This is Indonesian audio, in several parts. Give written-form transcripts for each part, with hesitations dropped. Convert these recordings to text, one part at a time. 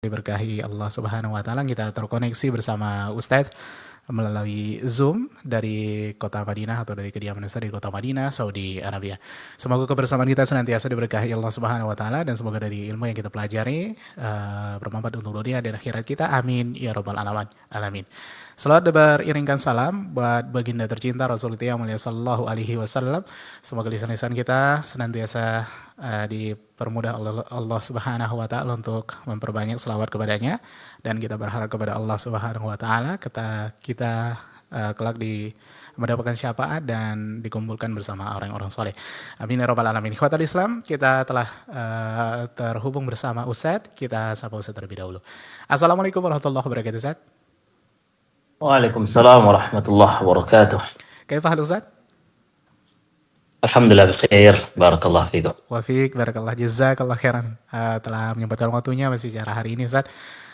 Diberkahi Allah Subhanahu wa taala, kita terkoneksi bersama Ustadz melalui Zoom dari kota Madinah atau dari kediaman Ustadz di kota Madinah, Saudi Arabia. Semoga kebersamaan kita senantiasa diberkahi Allah Subhanahu wa taala dan semoga dari ilmu yang kita pelajari bermanfaat untuk dunia dan akhirat kita. Amin ya rabbal alamin. Alamin. Salawat beriringkan salam buat baginda tercinta Rasulullah yang mulia sallallahu alaihi wasallam. Semoga lisan-lisan kita senantiasa dipermudah Allah Subhanahu wa taala untuk memperbanyak selawat kepadanya, dan kita berharap kepada Allah Subhanahu wa taala kita kelak mendapatkan syafaat dan dikumpulkan bersama orang-orang soleh. Amin ya rabbal alamin. Ikhwatal Islam, kita telah terhubung bersama Ustadz. Kita sapa Ustadz terlebih dahulu. Assalamualaikum warahmatullahi wabarakatuh, Ustadz. Waalaikumsalam warahmatullahi wabarakatuh. Kaifah hal Ustadz? Alhamdulillah bikhair. Barakallah fikum. Wafik, barakallah, jazakallah khairan telah menyempatkan waktunya secara hari ini, Ustadz.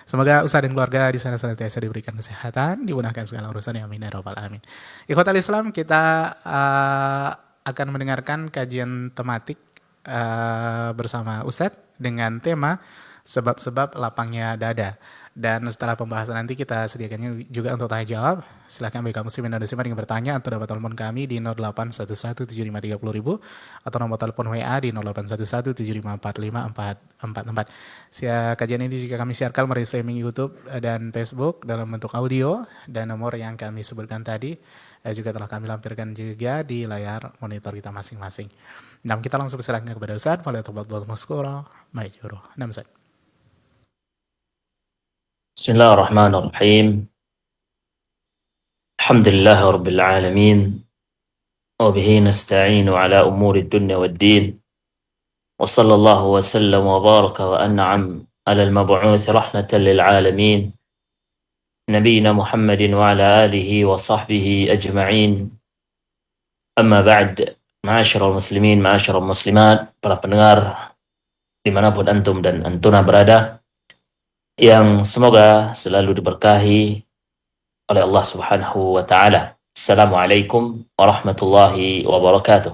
Semoga Ustadz dan keluarga di sana senantiasa diberikan kesehatan, dimudahkan segala urusan, ya amin ya rabbal alamin. Ikhwatal Islam, kita akan mendengarkan kajian tematik bersama Ustadz dengan tema sebab-sebab lapangnya dada. Dan setelah pembahasan nanti kita sediakan juga untuk tanya jawab. Silahkan bagi kamu muslimin dan muslimat yang bertanya atau dapat telepon kami di 08117530.000 atau nomor telepon WA di 0811754544. Kajian ini jika kami siarkan melalui streaming YouTube dan Facebook dalam bentuk audio, dan nomor yang kami sebutkan tadi juga telah kami lampirkan juga di layar monitor kita masing-masing. Nah, kita langsung persilakan kepada Ustaz. Falyatafaddal mashkura ma'jura. Nah, Ustaz. Bismillahirrahmanirrahim. Alhamdulillah rabbil alamin. Wa bihi nasta'inu ala umuri dunya waddin. Wa sallallahu wa sallam wa baraka wa an'am ala al-mab'uth rahmatan lil alamin. Nabiyyina Muhammadin wa ala alihi wa sahbihi ajma'in. Amma ba'd. Ma'asyiral muslimin, ma'asyiral muslimat, para pendengar dimanapun antum dan antuna berada, yang semoga selalu diberkahi oleh Allah Subhanahu wa taala. Assalamualaikum warahmatullahi wabarakatuh.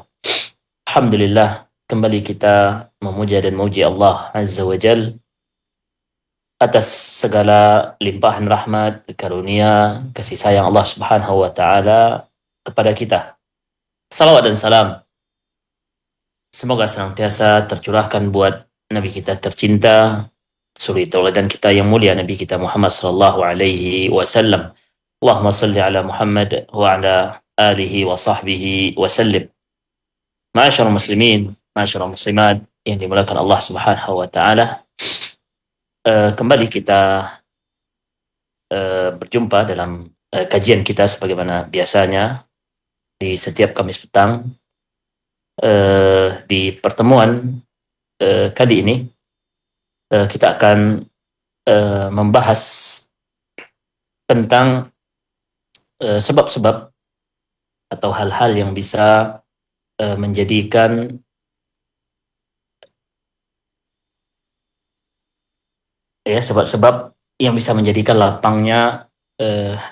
Alhamdulillah, kembali kita memuja dan memuji Allah Azza wa Jal atas segala limpahan rahmat, karunia, kasih sayang Allah Subhanahu wa taala kepada kita. Salawat dan salam semoga senantiasa tercurahkan buat Nabi kita tercinta, suri tauladan kita yang mulia, Nabi kita Muhammad sallallahu alaihi wasallam. Allahumma salli ala Muhammad wa ala alihi wa sahbihi wa sallim. Ma'asyiral muslimin, ma'asyiral muslimat yang dimuliakan Allah Subhanahu wa taala. Kembali kita berjumpa dalam kajian kita sebagaimana biasanya di setiap Kamis petang. Di pertemuan kali ini kita akan membahas tentang sebab-sebab atau hal-hal yang bisa menjadikan sebab-sebab yang bisa menjadikan lapangnya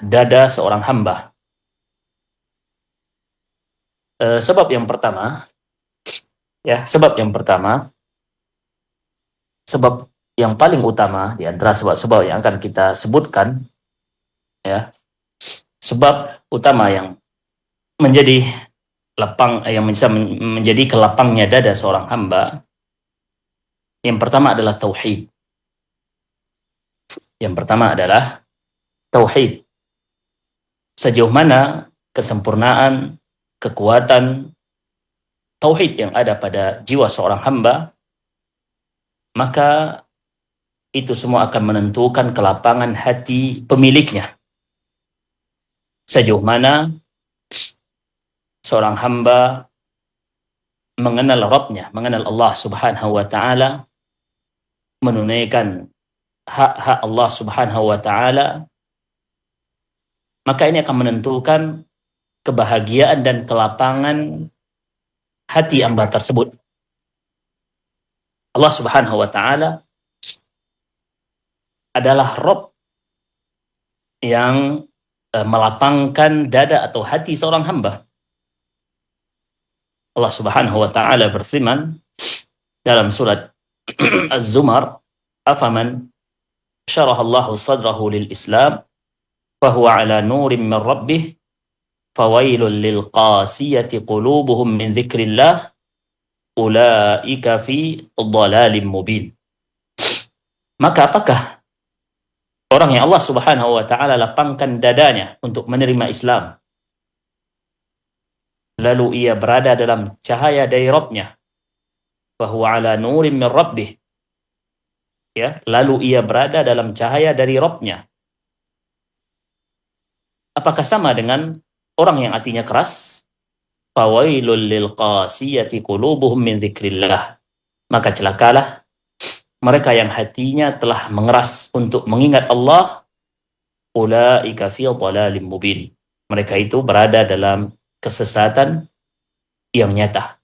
dada seorang hamba. Sebab yang pertama, sebab yang paling utama di antara sebab-sebab yang akan kita sebutkan, sebab utama yang menjadi yang bisa menjadi kelapangnya dada seorang hamba, yang pertama adalah tauhid. Yang pertama adalah tauhid. Sejauh mana kesempurnaan, kekuatan tauhid yang ada pada jiwa seorang hamba, maka itu semua akan menentukan kelapangan hati pemiliknya. Sejauh mana seorang hamba mengenal Rabbnya, mengenal Allah Subhanahu wa taala, menunaikan hak-hak Allah Subhanahu wa taala, maka ini akan menentukan kebahagiaan dan kelapangan hati hamba tersebut. Allah Subhanahu wa taala adalah Rabb yang melapangkan dada atau hati seorang hamba. Allah Subhanahu wa taala berfirman dalam surat Az-Zumar, "Afaman syarahallahu sadrahu lil Islam fahuwa ala nurin min rabbih fawailul lil qasiyati qulubuhum min dzikrillah ulaika fi dhalalim mubin. Maka apakah orang yang Allah Subhanahu wa taala lapangkan dadanya untuk menerima Islam, lalu ia berada dalam cahaya dari Rabb-Nya, bahwa ala nurim min rabbih, ya, lalu ia berada dalam cahaya dari Rabb-Nya. Apakah sama dengan orang yang hatinya keras? Fawailul lil qasiyati qulubuhum min dzikrillah. Maka celakalah mereka yang hatinya telah mengeras untuk mengingat Allah. Ulaika fi dhalalim mubin. Mereka itu berada dalam kesesatan yang nyata.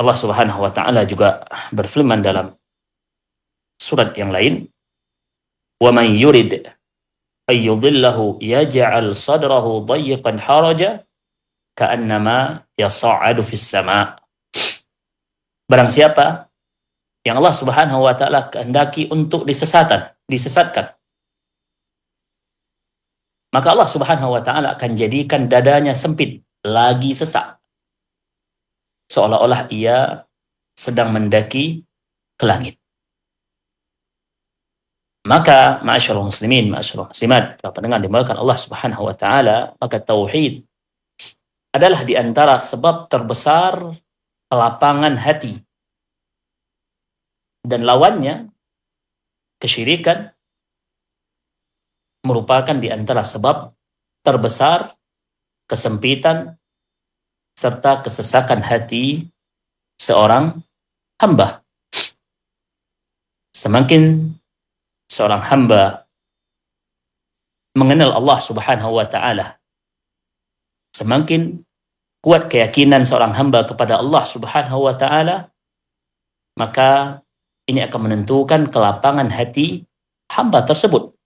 Allah Subhanahu wa taala juga berfirman dalam surat yang lain, "Wa man yurid ay yudhillahu yaj'al sadrahu dayyiqan haraja ka'annama yas'adu fis sama'." Barang siapa yang Allah Subhanahu wa taala kehendaki untuk disesatkan, maka Allah Subhanahu wa taala akan jadikan dadanya sempit, lagi sesak, seolah-olah ia sedang mendaki ke langit. Maka ma'asyiral muslimin, ma'asyiral muslimat, para pendengar dimuliakan Allah Subhanahu wa taala, maka tauhid adalah di antara sebab terbesar kelapangan hati. Dan lawannya, kesyirikan, merupakan di antara sebab terbesar kesempitan serta kesesakan hati seorang hamba. Semakin seorang hamba mengenal Allah Subhanahu wa taala, semakin kuat keyakinan seorang hamba kepada Allah Subhanahu wa taala, maka ini akan menentukan kelapangan hati hamba tersebut.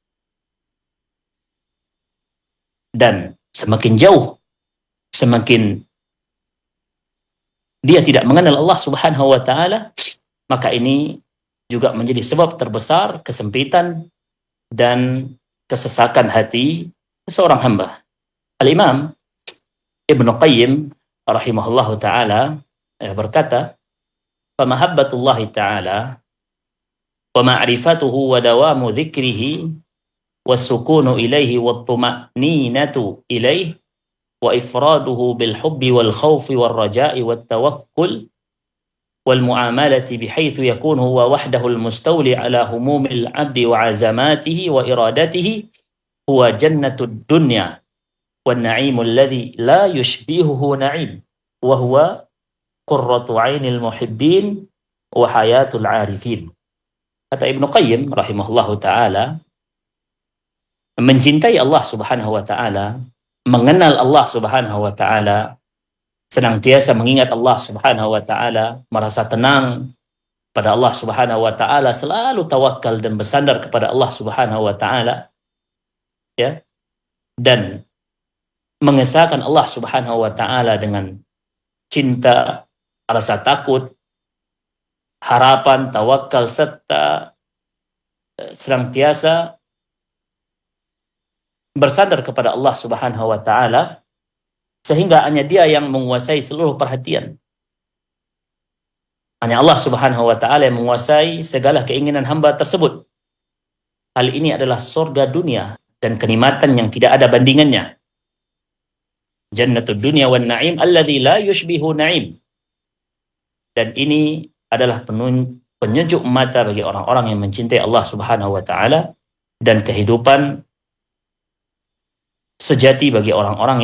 Dan semakin jauh, semakin dia tidak mengenal Allah Subhanahu wa taala, maka ini juga menjadi sebab terbesar kesempitan dan kesesakan hati seorang hamba. Al-Imam Ibnu Qayyim rahimahullahu taala berkata, "Famahabbatullahi ta'ala wa ma'rifatuhu wa dawamu dzikrihi was-sukunu ilaihi wat-tuma'ninatu ilaihi wa ifraduhu bil hubbi wal khawfi wal raja'i wat tawakkul wal mu'amalati bihaitsu yakunu huwa wahdahul mustawli ala humumil 'abdi wa 'azamatihi wa iradatihi huwa jannatud dunya wan na'imul ladzi la yushbihuhu na'im wa huwa qurratu 'ainil muhibbin wa hayatul 'arifin." Kata Ibnu Qayyim rahimahullahu taala, mencintai Allah Subhanahu wa taala, mengenal Allah Subhanahu wa taala, senantiasa mengingat Allah Subhanahu wa taala, merasa tenang pada Allah Subhanahu wa taala, selalu tawakal dan bersandar kepada Allah Subhanahu wa taala, ya. Dan mengesahkan Allah Subhanahu wa taala dengan cinta, rasa takut, harapan, tawakal, serta senantiasa bersandar kepada Allah Subhanahu wa taala, sehingga hanya Dia yang menguasai seluruh perhatian. Hanya Allah Subhanahu wa taala yang menguasai segala keinginan hamba tersebut. Hal ini adalah surga dunia dan kenikmatan yang tidak ada bandingannya. Jannatud dunya wan na'im alladzi la yushbihu na'im. Dan ini adalah penyejuk mata bagi orang-orang yang mencintai Allah Subhanahu wa taala, dan kehidupan sejati bagi orang-orang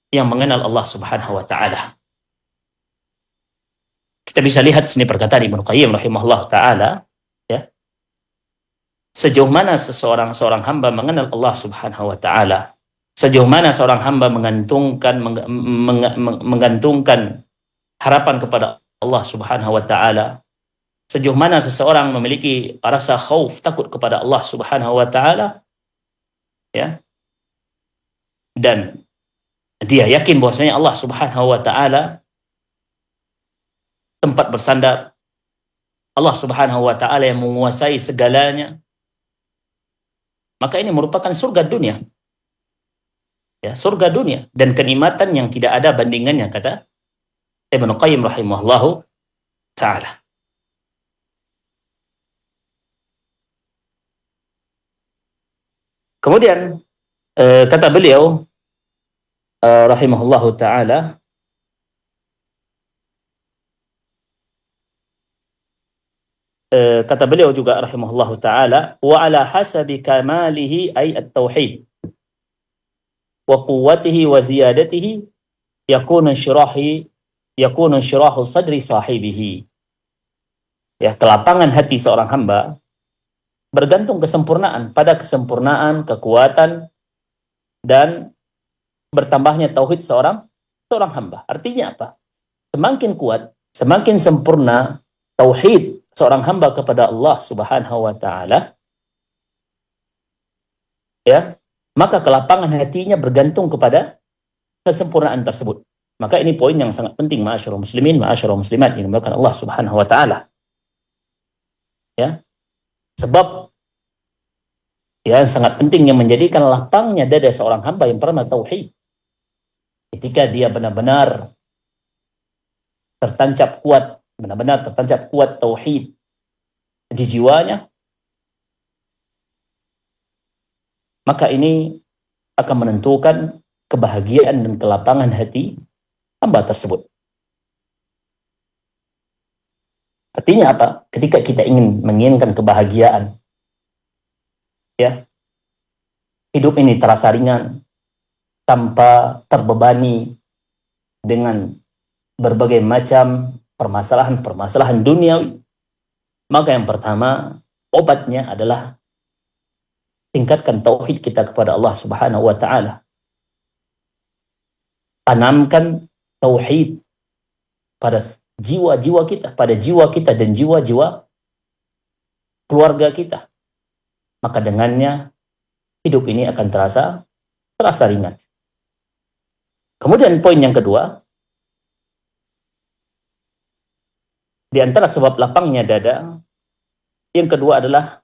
yang mengenal Allah Subhanahu wa taala. Kita bisa lihat sini perkataan Ibnu Qayyim rahimahullah taala, ya. Sejauh mana seorang hamba mengenal Allah Subhanahu wa taala, sejauh mana seorang hamba menggantungkan harapan kepada Allah Subhanahu wa taala, sejauh mana seseorang memiliki rasa khauf, takut kepada Allah Subhanahu wa taala, ya. Dan dia yakin bahwasanya Allah Subhanahu wa taala tempat bersandar, Allah Subhanahu wa taala yang menguasai segalanya, maka ini merupakan surga dunia. Ya, surga dunia dan kenikmatan yang tidak ada bandingannya, kata Ibnu Qayyim rahimahullahu taala. Kemudian kata beliau rahimahullahu taala, kata beliau juga rahimahullahu taala, wa ala hasabi kamalihi ay at-tauhid wa quwwatihi wa ziyadatihi yakunu syirahu sadri sahibihi. Ya, kelapangan hati seorang hamba bergantung kesempurnaan, pada kesempurnaan, kekuatan dan bertambahnya tauhid seorang hamba. Artinya apa? Semakin kuat, semakin sempurna tauhid seorang hamba kepada Allah Subhanahu wa taala, ya, maka kelapangan hatinya bergantung kepada kesempurnaan tersebut. Maka ini poin yang sangat penting, ma'asyiral muslimin, ma'asyiral muslimat, yang dimuliakan Allah Subhanahu wa taala. Ya. Sebab ya sangat penting yang menjadikan lapangnya dada seorang hamba yang pernah tauhid. Ketika dia benar-benar tertancap kuat, benar-benar tertancap kuat tauhid di jiwanya, maka ini akan menentukan kebahagiaan dan kelapangan hati hamba tersebut. Artinya apa? Ketika kita menginginkan kebahagiaan, ya, hidup ini terasa ringan, tanpa terbebani dengan berbagai macam permasalahan-permasalahan duniawi, maka yang pertama, obatnya adalah tingkatkan tauhid kita kepada Allah Subhanahu wa taala. Tanamkan tauhid pada jiwa-jiwa kita, pada jiwa kita dan jiwa-jiwa keluarga kita. Maka dengannya hidup ini akan terasa ringan. Kemudian poin yang kedua, di antara sebab lapangnya dada, yang kedua adalah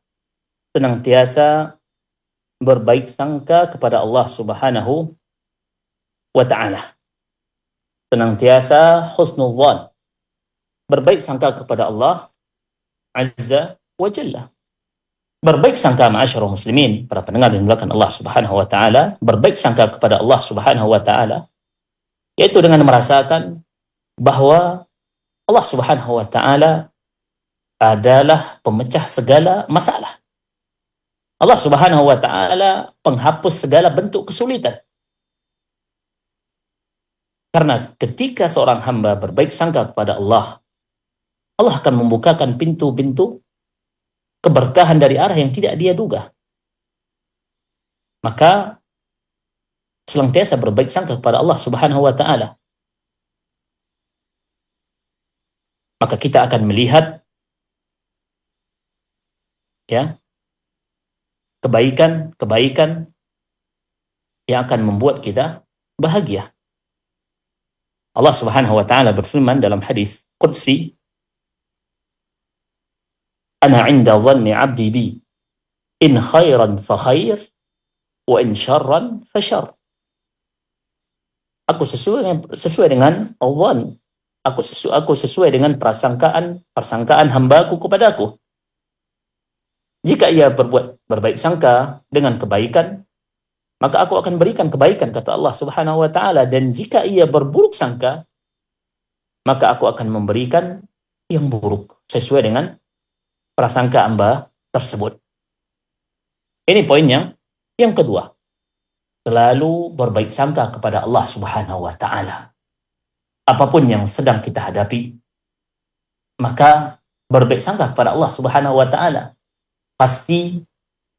senantiasa berbaik sangka kepada Allah Subhanahu wa ta'ala. Senantiasa husnudzan, berbaik sangka kepada Allah Azza wa Jalla. Berbaik sangka, ma'asyiral muslimin, para pendengar yang dimuliakan Allah Subhanahu wa taala, berbaik sangka kepada Allah Subhanahu wa taala yaitu dengan merasakan bahwa Allah Subhanahu wa taala adalah pemecah segala masalah. Allah Subhanahu wa taala penghapus segala bentuk kesulitan. Karena ketika seorang hamba berbaik sangka kepada Allah, Allah akan membukakan pintu-pintu keberkahan dari arah yang tidak dia duga. Maka senantiasa berbaik sangka kepada Allah Subhanahu wa taala, maka kita akan melihat ya kebaikan yang akan membuat kita bahagia. Allah Subhanahu wa taala berfirman dalam hadis qudsi, "Ana 'inda dhanni 'abdi bi, in khairan fa khair, wa in syarran fa syarr." Aku sesuai dengan dhann. Aku sesuai dengan persangkaan hambaku kepadaku. Jika ia berbaik sangka dengan kebaikan, maka aku akan berikan kebaikan, kata Allah Subhanahu wa taala, dan jika ia berburuk sangka, maka aku akan memberikan yang buruk sesuai dengan prasangka hamba tersebut. Ini poinnya. Yang kedua, selalu berbaik sangka kepada Allah Subhanahu wa taala. Apapun yang sedang kita hadapi, maka berbaik sangka kepada Allah Subhanahu wa taala. Pasti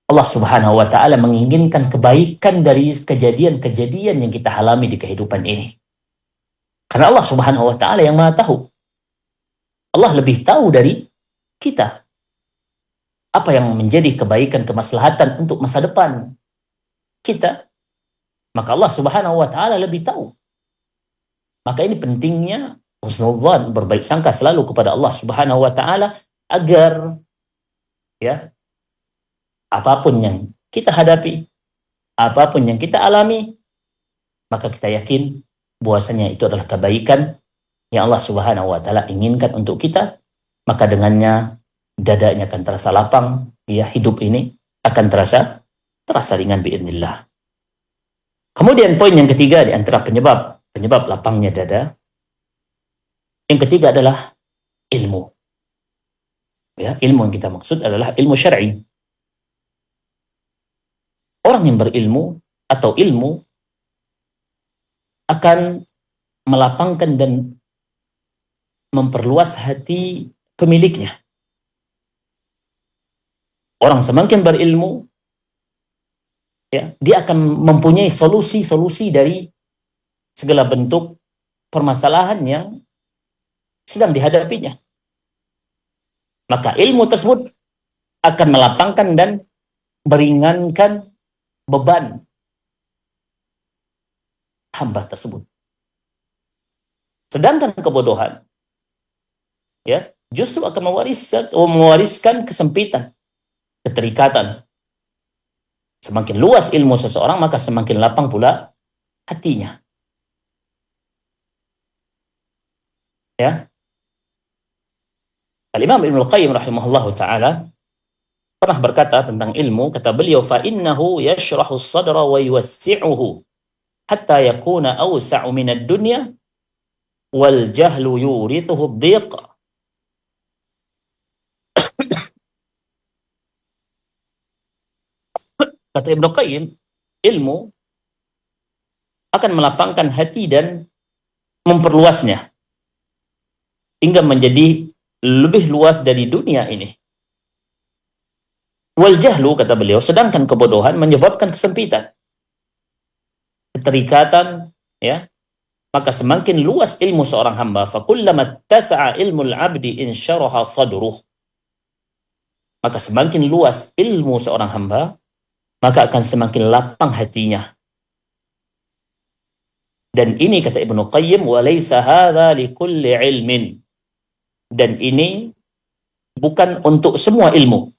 Allah Subhanahu wa taala menginginkan kebaikan dari kejadian-kejadian yang kita alami di kehidupan ini. Karena Allah Subhanahu wa taala yang Maha tahu. Allah lebih tahu dari kita apa yang menjadi kebaikan, kemaslahatan untuk masa depan kita. Maka Allah Subhanahu wa taala lebih tahu. Maka ini pentingnya husnudzan, berbaik sangka selalu kepada Allah Subhanahu wa taala, agar ya apapun yang kita hadapi, apapun yang kita alami, maka kita yakin bahwasanya itu adalah kebaikan yang Allah Subhanahu wa taala inginkan untuk kita, maka dengannya dadanya akan terasa lapang, ya, hidup ini akan terasa ringan biidznillah. Kemudian poin yang ketiga di antara penyebab lapangnya dada, yang ketiga adalah ilmu. Ya, ilmu yang kita maksud adalah ilmu syar'i. Orang yang berilmu atau ilmu akan melapangkan dan memperluas hati pemiliknya. Orang semakin berilmu, ya, dia akan mempunyai solusi-solusi dari segala bentuk permasalahan yang sedang dihadapinya. Maka ilmu tersebut akan melapangkan dan meringankan beban hamba tersebut. Sedangkan kebodohan, ya, justru akan mewariskan kesempitan, keterikatan. Semakin luas ilmu seseorang, maka semakin lapang pula hatinya. Ya. Al-Imam Ibnu Qayyim rahimahullahu taala pernah berkata tentang ilmu, kata beliau, fa innahu yashrahu as-sadra wa yuwassi'uhu hatta yakuna awsa'u min ad-dunya wal jahlu yurithuhu ad-dhiq. Kata Ibnu Qayyim, ilmu akan melapangkan hati dan memperluasnya hingga menjadi lebih luas dari dunia ini. Wal jahlu, kata beliau, sedangkan kebodohan menyebabkan kesempitan, keterikatan, ya. Maka semakin luas ilmu seorang hamba, fa kullama tasa'a ilmul 'abdi insyaraha sadruh. Maka semakin luas ilmu seorang hamba, maka akan semakin lapang hatinya. Dan ini kata Ibnu Qayyim, wa laysa hadza likulli ilmin. Dan ini bukan untuk semua ilmu,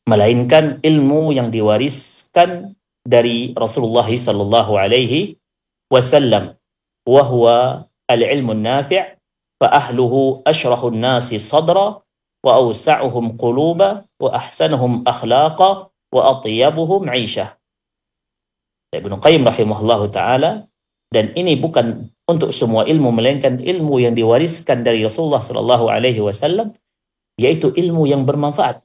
melainkan ilmu yang diwariskan dari Rasulullah sallallahu alaihi wasallam, wa huwa al-ilmu an-nafi' fa ahluhu ashrahu an-nasi sadra wa awsa'uhum quluba wa ahsanuhum akhlaqa wa atyabuhum 'aisha. Ibnu Qayyim rahimahullahu taala, dan ini bukan untuk semua ilmu, melainkan ilmu yang diwariskan dari Rasulullah sallallahu alaihi wasallam, yaitu ilmu yang bermanfaat.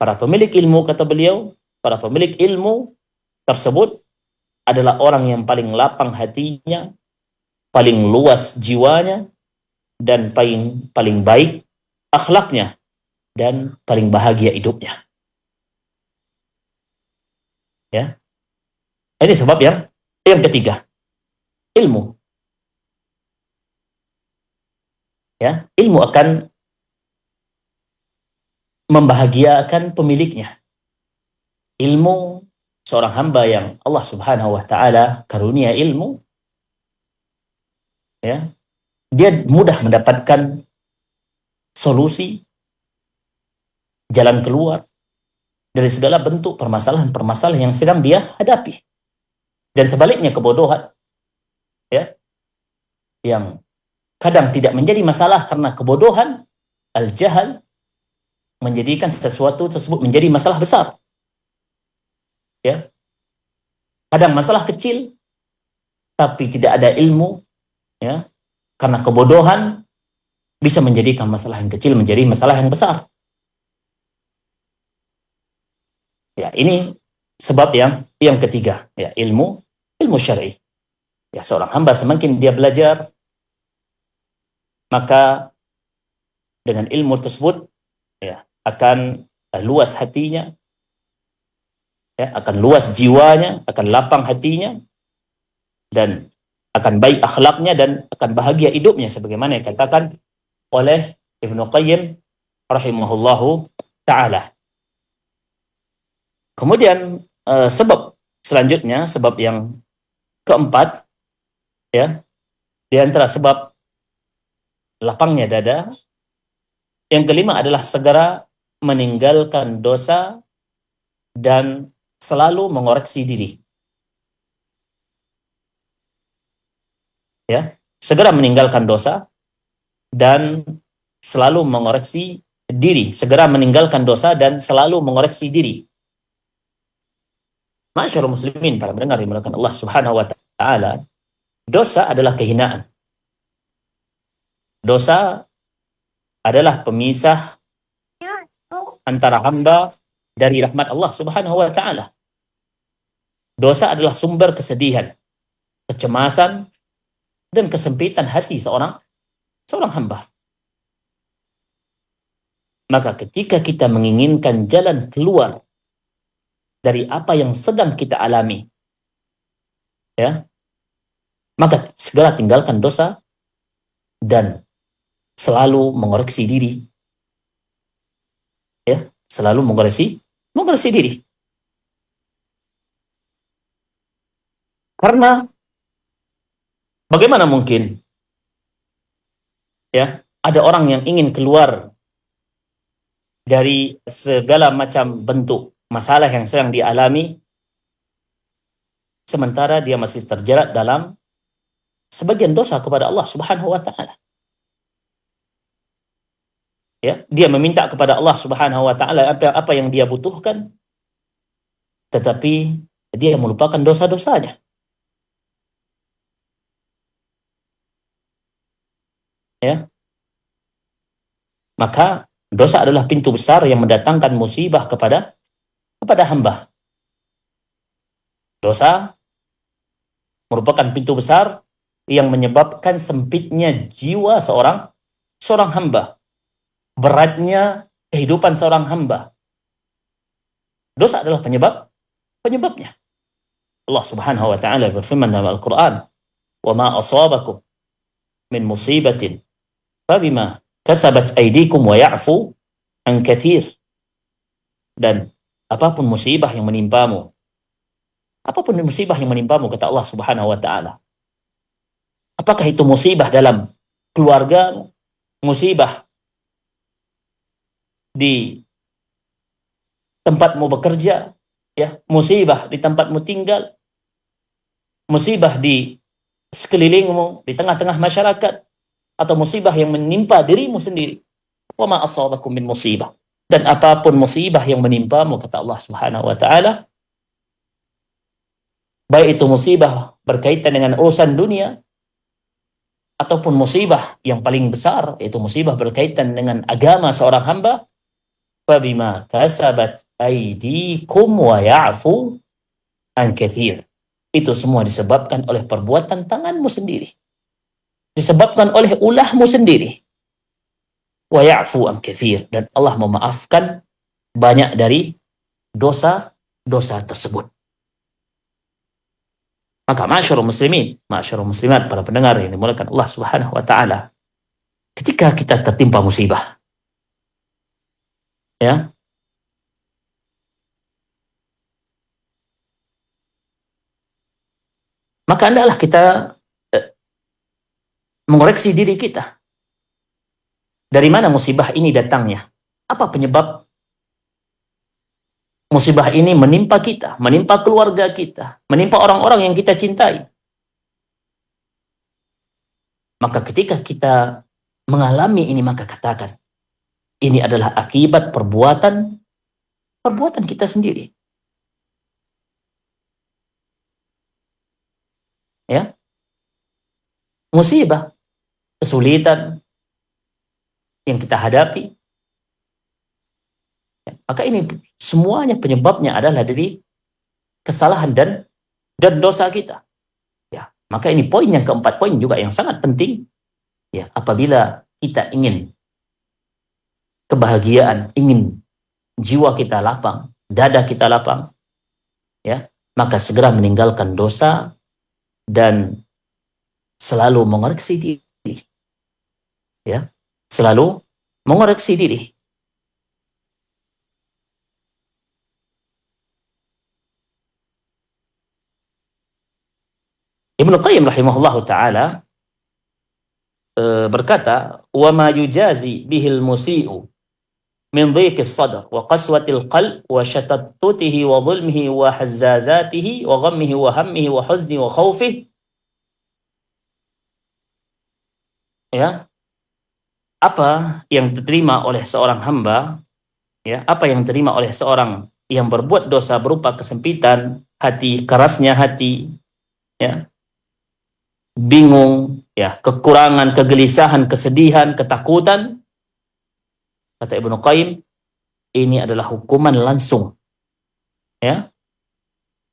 Para pemilik ilmu, kata beliau, para pemilik ilmu tersebut adalah orang yang paling lapang hatinya, paling luas jiwanya, dan paling baik akhlaknya, dan paling bahagia hidupnya. Ya. Ini sebab yang ketiga, ilmu. Ya, ilmu akan membahagiakan pemiliknya. Ilmu, seorang hamba yang Allah Subhanahu wa taala karunia ilmu, ya, dia mudah mendapatkan solusi, jalan keluar dari segala bentuk permasalahan-permasalahan yang sedang dia hadapi. Dan sebaliknya kebodohan, ya, yang kadang tidak menjadi masalah karena kebodohan, al-jahal, menjadikan sesuatu tersebut menjadi masalah besar. Ya. Kadang masalah kecil tapi tidak ada ilmu, ya. Karena kebodohan bisa menjadikan masalah yang kecil menjadi masalah yang besar. Ya, ini sebab yang ketiga, ya, ilmu syar'i. Ya, seorang hamba semakin dia belajar, maka dengan ilmu tersebut, ya, akan luas hatinya, ya, akan luas jiwanya, akan lapang hatinya, dan akan baik akhlaknya, dan akan bahagia hidupnya, sebagaimana yang dikatakan oleh Ibnu Qayyim rahimahullahu ta'ala. Kemudian sebab selanjutnya, sebab yang keempat, ya, di antara sebab lapangnya dada, yang kelima adalah segera meninggalkan dosa dan selalu mengoreksi diri. Ya, segera meninggalkan dosa dan selalu mengoreksi diri. Segera meninggalkan dosa dan selalu mengoreksi diri. Masyaallah muslimin, para pendengar yang dimuliakan Allah Subhanahu wa taala, dosa adalah kehinaan. Dosa adalah pemisah antara hamba dari rahmat Allah Subhanahu wa taala. Dosa adalah sumber kesedihan, kecemasan, dan kesempitan hati seorang hamba. Maka ketika kita menginginkan jalan keluar dari apa yang sedang kita alami, ya, maka segera tinggalkan dosa dan selalu mengoreksi diri. Ya, selalu mengoreksi diri. Karena bagaimana mungkin ya ada orang yang ingin keluar dari segala macam bentuk masalah yang sedang dialami sementara dia masih terjerat dalam sebagian dosa kepada Allah Subhanahu wa taala. Ya, dia meminta kepada Allah Subhanahu wa taala apa yang dia butuhkan, tetapi dia melupakan dosa-dosanya. Ya. Maka dosa adalah pintu besar yang mendatangkan musibah kepada hamba. Dosa merupakan pintu besar yang menyebabkan sempitnya jiwa seorang hamba, beratnya kehidupan seorang hamba. Dosa adalah penyebabnya. Allah Subhanahu wa taala berfirman dalam Al-Qur'an, "Wa ma asabakum min musibatin fabima kasabat aydikum wa ya'fu an katsir." Dan apapun musibah yang menimpamu, kata Allah Subhanahu wa taala, apakah itu musibah dalam keluarga, musibah di tempatmu bekerja, ya, musibah di tempatmu tinggal, musibah di sekelilingmu, di tengah-tengah masyarakat, atau musibah yang menimpa dirimu sendiri. Wa ma asabakum min musibah. Dan apapun musibah yang menimpamu, kata Allah Subhanahu wa taala, baik itu musibah berkaitan dengan urusan dunia ataupun musibah yang paling besar, yaitu musibah berkaitan dengan agama seorang hamba, fabima kasabat aydikum wa ya'fu an katsir. Itu semua disebabkan oleh perbuatan tanganmu sendiri. Disebabkan oleh ulahmu sendiri. Wa ya'fu an katsir, dan Allah memaafkan banyak dari dosa-dosa tersebut. Maka ma'asyiral muslimin, ma'asyiral muslimat, para pendengar yang dimuliakan Allah Subhanahu wa taala, ketika kita tertimpa musibah, ya, maka hendaklah kita mengoreksi diri kita. Dari mana musibah ini datangnya? Apa penyebab musibah ini menimpa kita, menimpa keluarga kita, menimpa orang-orang yang kita cintai? Maka ketika kita mengalami ini, maka katakan, ini adalah akibat perbuatan kita sendiri. Ya. Musibah, kesulitan yang kita hadapi, maka ini semuanya penyebabnya adalah dari kesalahan dan dosa kita. Ya, maka ini poin yang keempat, poin juga yang sangat penting. Ya, apabila kita ingin kebahagiaan, ingin jiwa kita lapang, dada kita lapang, ya, maka segera meninggalkan dosa dan selalu mengoreksi diri. Ya, selalu mengoreksi diri. Ibnu Qayyim rahimahullahu taala berkata, "Wa ma yujazi bihil musii'u min dhiqis sadr wa qaswatil qalb wa shatattutihi wa dhulmihi wa hazzazatihi wa ghammihi wa hammihi wa huzni wa khawfihi. Ya, apa yang diterima oleh seorang hamba, ya, apa yang diterima oleh seorang yang berbuat dosa berupa kesempitan hati, kerasnya hati, ya, bingung, ya, kekurangan, kegelisahan, kesedihan, ketakutan. Kata Ibnu Qayyim, ini adalah hukuman langsung. Ya.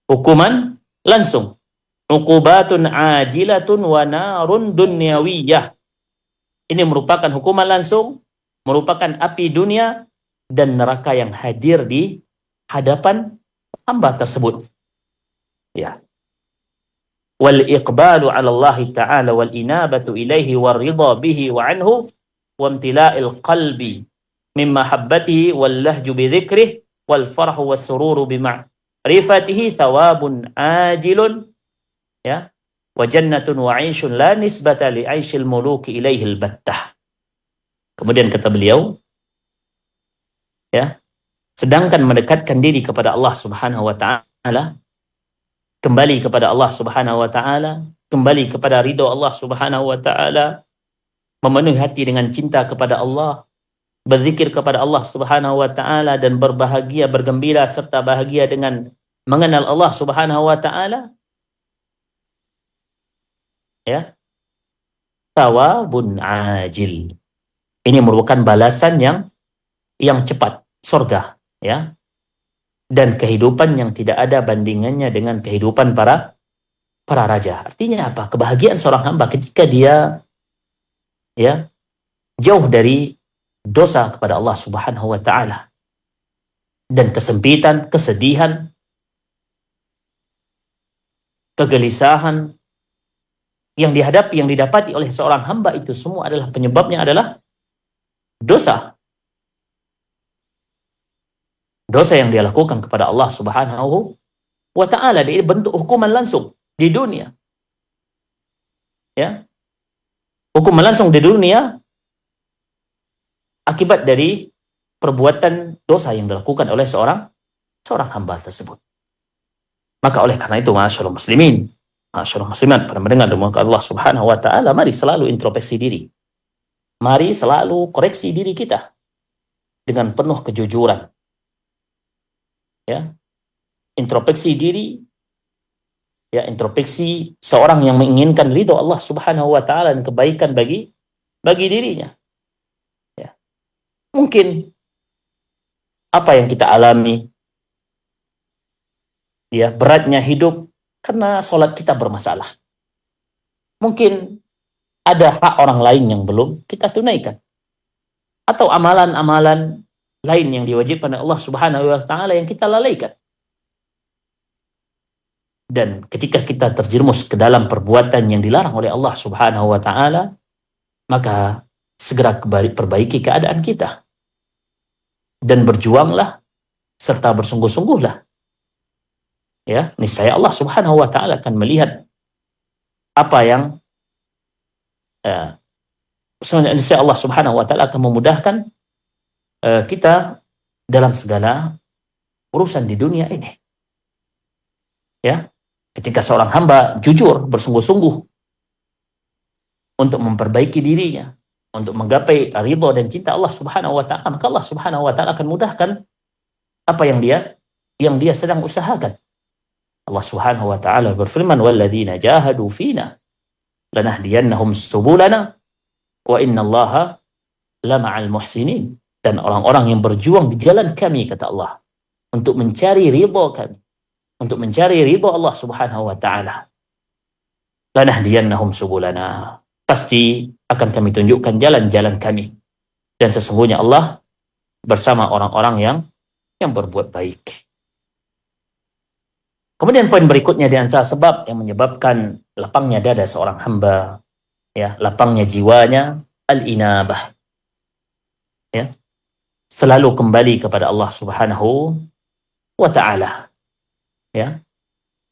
Hukuman langsung. Uqubatun ajilatun wa narun dunyawiyah. Ini merupakan hukuman langsung, merupakan api dunia dan neraka yang hadir di hadapan hamba tersebut. Ya. Wal iqbalu 'ala Allah ta'ala wal inabatu ilaihi war ridha bihi wa anhu wa imtila'il qalbi min mahabbatihi wal lahju bi dzikrih wal farahu was sururu bi ma'rifatihi thawabun ajilun, ya, wa jannatun wa 'aishun la nisbata li 'aishil muluki ilaihi al-battah. Kemudian kata beliau, ya, sedangkan mendekatkan diri kepada Allah Subhanahu wa taala, kembali kepada Allah Subhanahu wa taala, kembali kepada ridho Allah Subhanahu wa taala, memenuhi hati dengan cinta kepada Allah, berzikir kepada Allah Subhanahu wa taala dan berbahagia, bergembira serta bahagia dengan mengenal Allah Subhanahu wa taala, ya, thawabun ajil. Ini merupakan balasan yang cepat, surga, ya. Dan kehidupan yang tidak ada bandingannya dengan kehidupan para raja. Artinya apa? Kebahagiaan seorang hamba ketika dia, ya, jauh dari dosa kepada Allah Subhanahu wa taala dan kesempitan, kesedihan, kegelisahan yang dihadapi, yang didapati oleh seorang hamba, itu semua adalah penyebabnya adalah dosa. Dosa yang dia lakukan kepada Allah Subhanahu wa taala, dia bentuk hukuman langsung di dunia. Ya. Hukuman langsung di dunia akibat dari perbuatan dosa yang dilakukan oleh seorang hamba tersebut. Maka oleh karena itu, ma'asyiral muslimin, ma'asyiral muslimat, para mendengar dimulakan Allah Subhanahu wa taala, mari selalu introspeksi diri. Mari selalu koreksi diri kita dengan penuh kejujuran. Ya. Introspeksi diri, ya, introspeksi seorang yang menginginkan ridho Allah Subhanahu wa taala dan kebaikan bagi dirinya. Ya. Mungkin apa yang kita alami, ya, beratnya hidup karena sholat kita bermasalah. Mungkin ada hak orang lain yang belum kita tunaikan, atau amalan-amalan lain yang diwajibkan oleh Allah Subhanahu wa taala yang kita lalaikan. Dan ketika kita terjerumus ke dalam perbuatan yang dilarang oleh Allah Subhanahu wa taala, maka segera perbaiki keadaan kita dan berjuanglah serta bersungguh-sungguhlah. Ya, niscaya Allah Subhanahu wa taala akan melihat apa yang niscaya Allah Subhanahu wa taala akan memudahkan kita dalam segala urusan di dunia ini. Ya, ketika seorang hamba jujur, bersungguh-sungguh untuk memperbaiki dirinya, untuk menggapai ridha dan cinta Allah Subhanahu wa taala, maka Allah Subhanahu wa taala akan mudahkan apa yang dia sedang usahakan. Allah Subhanahu wa taala berfirman, "Walladzina jahadu fina lanahdiyannahum subulana wa innallaha lama'al muhsinin." Dan orang-orang yang berjuang di jalan kami, kata Allah, untuk mencari ridha kami, untuk mencari ridha Allah Subhanahu wa taala, lanahdiyannahum subulana, pasti akan kami tunjukkan jalan-jalan kami, dan sesungguhnya Allah bersama orang-orang yang berbuat baik. Kemudian poin berikutnya di antara sebab yang menyebabkan lapangnya dada seorang hamba, ya, lapangnya jiwanya, al-inabah. Ya. Selalu kembali kepada Allah Subhanahu wa taala. Ya.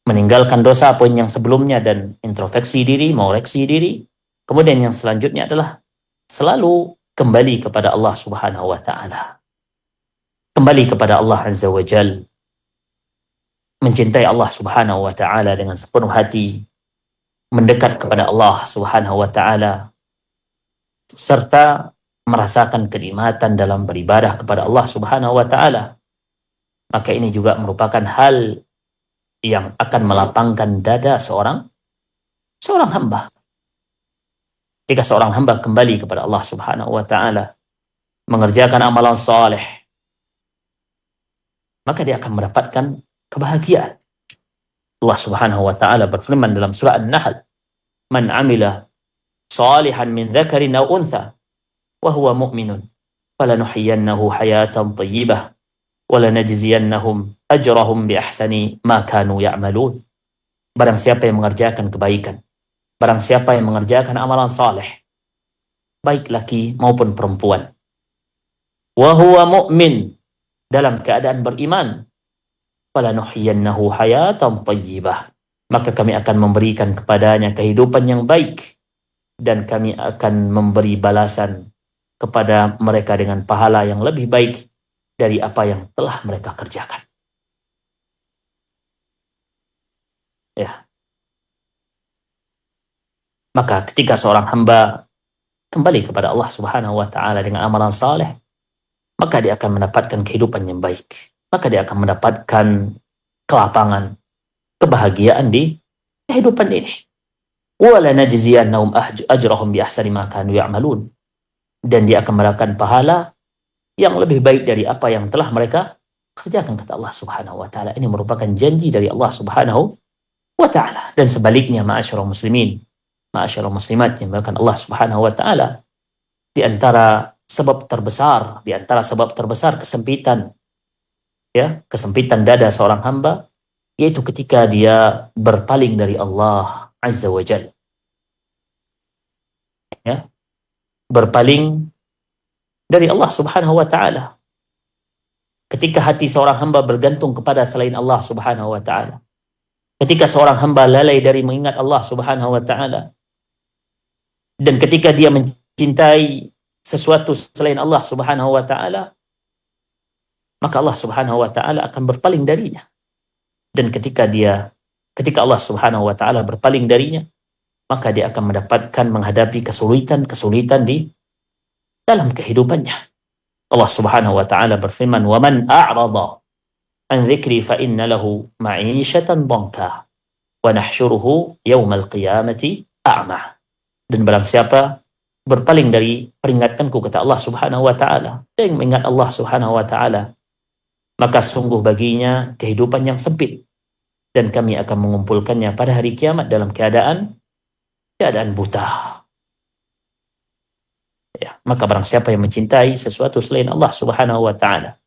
Meninggalkan dosa poin yang sebelumnya dan introspeksi diri, mengoreksi diri. Kemudian yang selanjutnya adalah selalu kembali kepada Allah Subhanahu wa taala. kembali kepada Allah Azza wa Jal, mencintai Allah Subhanahu wa Ta'ala dengan sepenuh hati, mendekat kepada Allah Subhanahu wa Ta'ala, serta merasakan kenikmatan dalam beribadah kepada Allah Subhanahu wa Ta'ala, maka ini juga merupakan hal yang akan melapangkan dada seorang hamba. Jika seorang hamba kembali kepada Allah Subhanahu wa Ta'ala, mengerjakan amalan saleh, maka dia akan mendapatkan kebahagiaan. Allah Subhanahu wa Ta'ala berfirman dalam surah An-Nahl, "Man 'amila salihan min dzakarin aw untha wa huwa mu'minun falanuhyiyannahu hayatan thayyibah wa lanajziyannahum ajrahum bi ahsani ma kanu ya'malun." Barang siapa yang mengerjakan kebaikan, barang siapa yang mengerjakan amalan saleh, baik laki maupun perempuan, wa huwa mu'min, dalam keadaan beriman, falanuhyiyannahu hayatan thayyibah, maka kami akan memberikan kepadanya kehidupan yang baik, dan kami akan memberi balasan kepada mereka dengan pahala yang lebih baik dari apa yang telah mereka kerjakan. Ya. Maka ketika seorang hamba kembali kepada Allah Subhanahu wa Ta'ala dengan amalan saleh, maka dia akan mendapatkan kehidupan yang baik. Maka dia akan mendapatkan kelapangan, kebahagiaan di kehidupan ini. Wa lanajziyannahum ajrahum bi ahsani ma kanu ya'malun. Dan dia akan mendapatkan pahala yang lebih baik dari apa yang telah mereka kerjakan, kata Allah Subhanahu wa Ta'ala. Ini merupakan janji dari Allah Subhanahu wa Ta'ala. Dan sebaliknya, ma'asyiral muslimin, ma'asyiral muslimat yang dimuliakan Allah Subhanahu wa Ta'ala, di antara sebab terbesar kesempitan, ya, kesempitan dada seorang hamba, yaitu ketika dia berpaling dari Allah Azza wa Jalla. Ya, berpaling dari Allah Subhanahu wa Ta'ala. Ketika hati seorang hamba bergantung kepada selain Allah Subhanahu wa Ta'ala. Ketika seorang hamba lalai dari mengingat Allah Subhanahu wa Ta'ala. Dan ketika dia mencintai sesuatu selain Allah Subhanahu wa Ta'ala, maka Allah Subhanahu wa Ta'ala akan berpaling darinya. Dan ketika Allah Subhanahu wa Ta'ala berpaling darinya, maka dia akan mendapatkan menghadapi kesulitan di dalam kehidupannya. Allah Subhanahu wa Ta'ala berfirman, "Wa man a'rada an dzikri fa inna lahu ma'isyatan dhanka wa nahsyuruhu yaumal qiyamati a'ma." Dan barang siapa berpaling dari peringatanku, kata Allah Subhanahu wa Ta'ala, dan mengingat Allah Subhanahu wa Ta'ala, maka sungguh baginya kehidupan yang sempit, dan kami akan mengumpulkannya pada hari kiamat dalam keadaan buta. Ya, maka barang siapa yang mencintai sesuatu selain Allah Subhanahu wa Ta'ala,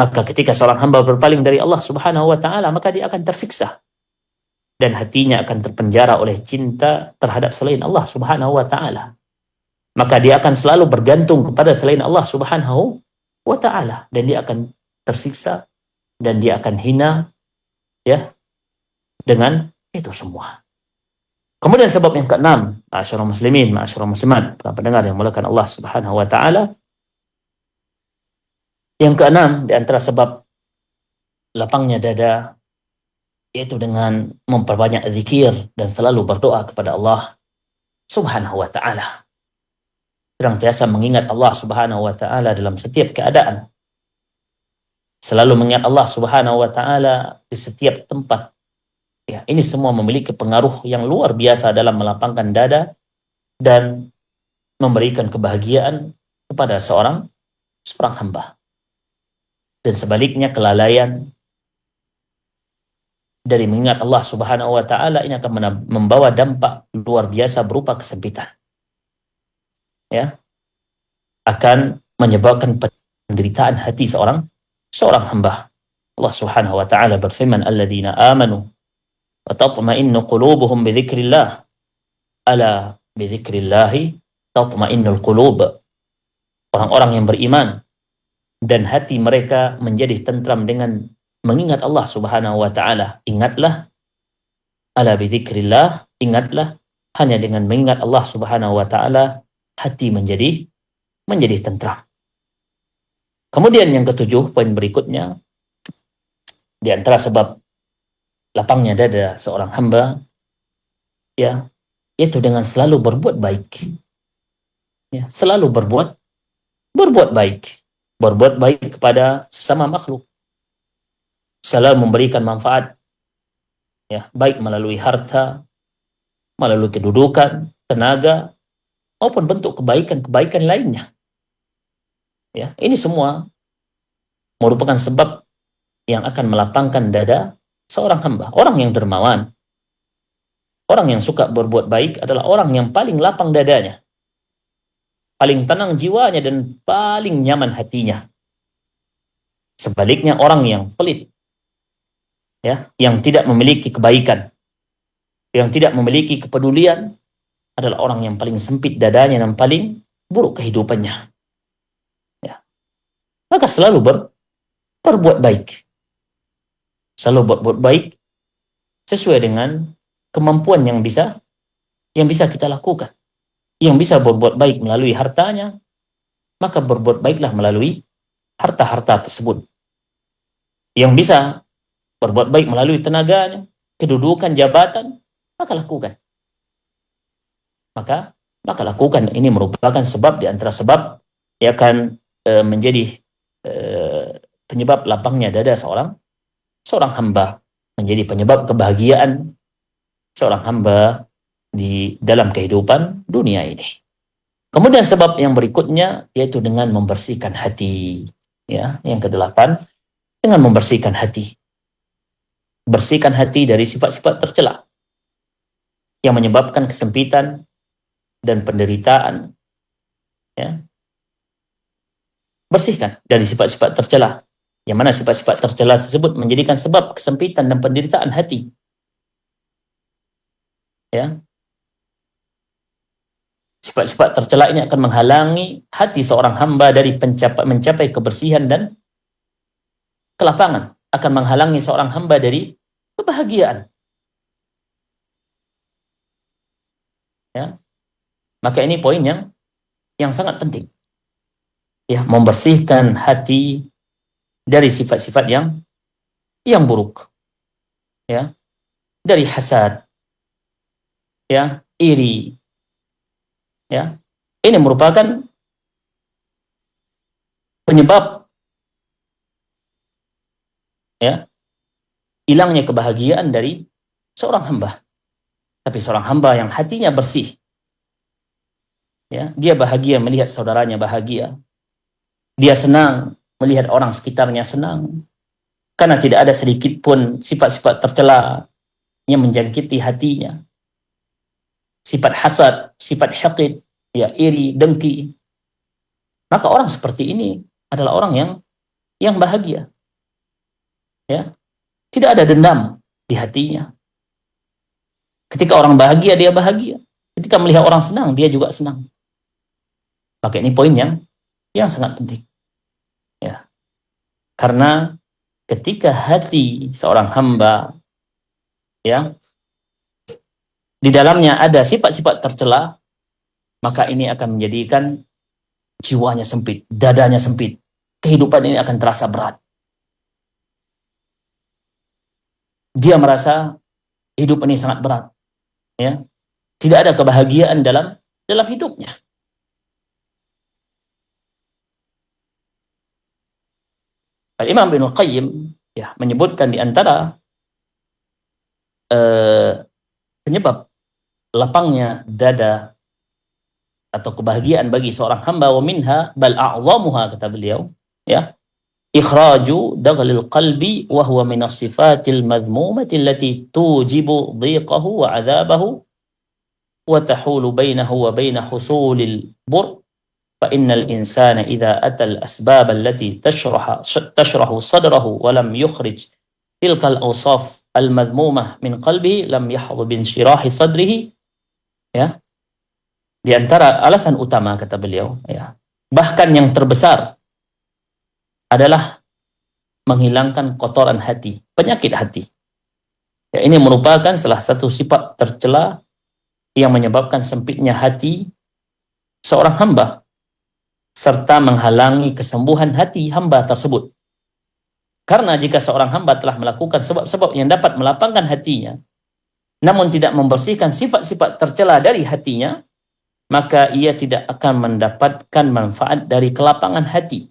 maka ketika seorang hamba berpaling dari Allah Subhanahu wa Ta'ala, maka dia akan tersiksa. Dan hatinya akan terpenjara oleh cinta terhadap selain Allah Subhanahu wa Ta'ala. Maka dia akan selalu bergantung kepada selain Allah Subhanahu wa Ta'ala. Dan dia akan tersiksa, dan dia akan hina, ya, dengan itu semua. Kemudian sebab yang keenam, ma'asyiral muslimin, ma'asyiral muslimat, para pendengar yang dimuliakan Allah Subhanahu wa Ta'ala. Yang keenam di antara sebab lapangnya dada, yaitu dengan memperbanyak zikir dan selalu berdoa kepada Allah Subhanahu wa Ta'ala. Senantiasa mengingat Allah Subhanahu wa Ta'ala dalam setiap keadaan. Selalu mengingat Allah Subhanahu wa Ta'ala di setiap tempat. Ya, ini semua memiliki pengaruh yang luar biasa dalam melapangkan dada dan memberikan kebahagiaan kepada seorang hamba. Dan sebaliknya, kelalaian dari mengingat Allah Subhanahu wa Ta'ala ini akan membawa dampak luar biasa berupa kesempitan. Ya, akan menyebabkan penderitaan hati seorang hamba. Allah Subhanahu wa Ta'ala berfirman, "Alladzina amanu wa tatma'innu qulubuhum bi dzikrillah. Ala bi dzikrillahi tatma'innul qulub." Orang-orang yang beriman dan hati mereka menjadi tentram dengan mengingat Allah Subhanahu wa Ta'ala. Ingatlah, ala bi dzikrillah, ingatlah, hanya dengan mengingat Allah Subhanahu wa Ta'ala hati menjadi tentram. Kemudian yang ketujuh, poin berikutnya, di antara sebab lapangnya dada seorang hamba, ya, yaitu dengan selalu berbuat baik. Ya, selalu berbuat baik. Berbuat baik kepada sesama makhluk. Selalu memberikan manfaat, ya, baik melalui harta, melalui kedudukan, tenaga, maupun bentuk kebaikan-kebaikan lainnya. Ya, ini semua merupakan sebab yang akan melapangkan dada seorang hamba. Orang yang dermawan, orang yang suka berbuat baik adalah orang yang paling lapang dadanya, paling tenang jiwanya, dan paling nyaman hatinya. Sebaliknya orang yang pelit, ya, yang tidak memiliki kebaikan, yang tidak memiliki kepedulian, adalah orang yang paling sempit dadanya dan paling buruk kehidupannya. Ya. Maka selalu berbuat baik. Selalu berbuat baik sesuai dengan kemampuan yang bisa kita lakukan. Yang bisa berbuat baik melalui hartanya, maka berbuat baiklah melalui harta-harta tersebut. Yang bisa berbuat baik melalui tenaganya, kedudukan, jabatan, maka lakukan. Maka lakukan. Ini merupakan sebab di antara sebab yang akan menjadi penyebab lapangnya dada seorang hamba, menjadi penyebab kebahagiaan seorang hamba di dalam kehidupan dunia ini. Kemudian sebab yang berikutnya yaitu dengan membersihkan hati. Ya, yang kedelapan, dengan membersihkan hati. Bersihkan hati dari sifat-sifat tercela yang menyebabkan kesempitan dan penderitaan. Ya. Bersihkan dari sifat-sifat tercela. Yang mana sifat-sifat tercela tersebut menjadikan sebab kesempitan dan penderitaan hati. Ya. Sifat-sifat tercela ini akan menghalangi hati seorang hamba dari mencapai kebersihan dan kelapangan. Akan menghalangi seorang hamba dari kebahagiaan. Ya. Maka ini poin yang sangat penting. Ya, membersihkan hati dari sifat-sifat yang buruk. Ya. Dari hasad, ya, iri. Ya. Ini merupakan penyebab, ya, hilangnya kebahagiaan dari seorang hamba. Tapi seorang hamba yang hatinya bersih, ya, dia bahagia melihat saudaranya bahagia. Dia senang melihat orang sekitarnya senang. Karena tidak ada sedikit pun sifat-sifat tercela yang menjangkiti hatinya. Sifat hasad, sifat haqid, ya, iri, dengki. Maka orang seperti ini adalah orang yang bahagia. Ya. Tidak ada dendam di hatinya. Ketika orang bahagia, dia bahagia. Ketika melihat orang senang, dia juga senang. Maka ini poin yang sangat penting. Ya. Karena ketika hati seorang hamba, ya, di dalamnya ada sifat-sifat tercela, maka ini akan menjadikan jiwanya sempit, dadanya sempit. Kehidupan ini akan terasa berat. Dia merasa hidup ini sangat berat. Ya. Tidak ada kebahagiaan dalam hidupnya. Imam Ibnu Qayyim, ya, menyebutkan di antara penyebab lapangnya dada atau kebahagiaan bagi seorang hamba, wa minha bal a'zamuha, kata beliau, ya, ikhraju daghlil qalbi wa huwa min as-sifatil madhmumati allati tujibu dhiqahu wa 'adzabahu wa tahulu bainahu wa bain husulil bur fa innal insana idza atal asbab allati tashrahu sadrahu wa lam yukhrij tilkal awsaf al madhmumah min qalbihi lam yahdhu bin shirahi sadrihi. Ya, di antara alasan utama, kata beliau, ya, bahkan yang terbesar adalah menghilangkan kotoran hati, penyakit hati. Ya, ini merupakan salah satu sifat tercela yang menyebabkan sempitnya hati seorang hamba. serta menghalangi kesembuhan hati hamba tersebut. Karena jika seorang hamba telah melakukan sebab-sebab yang dapat melapangkan hatinya, namun tidak membersihkan sifat-sifat tercela dari hatinya, maka ia tidak akan mendapatkan manfaat dari kelapangan hati.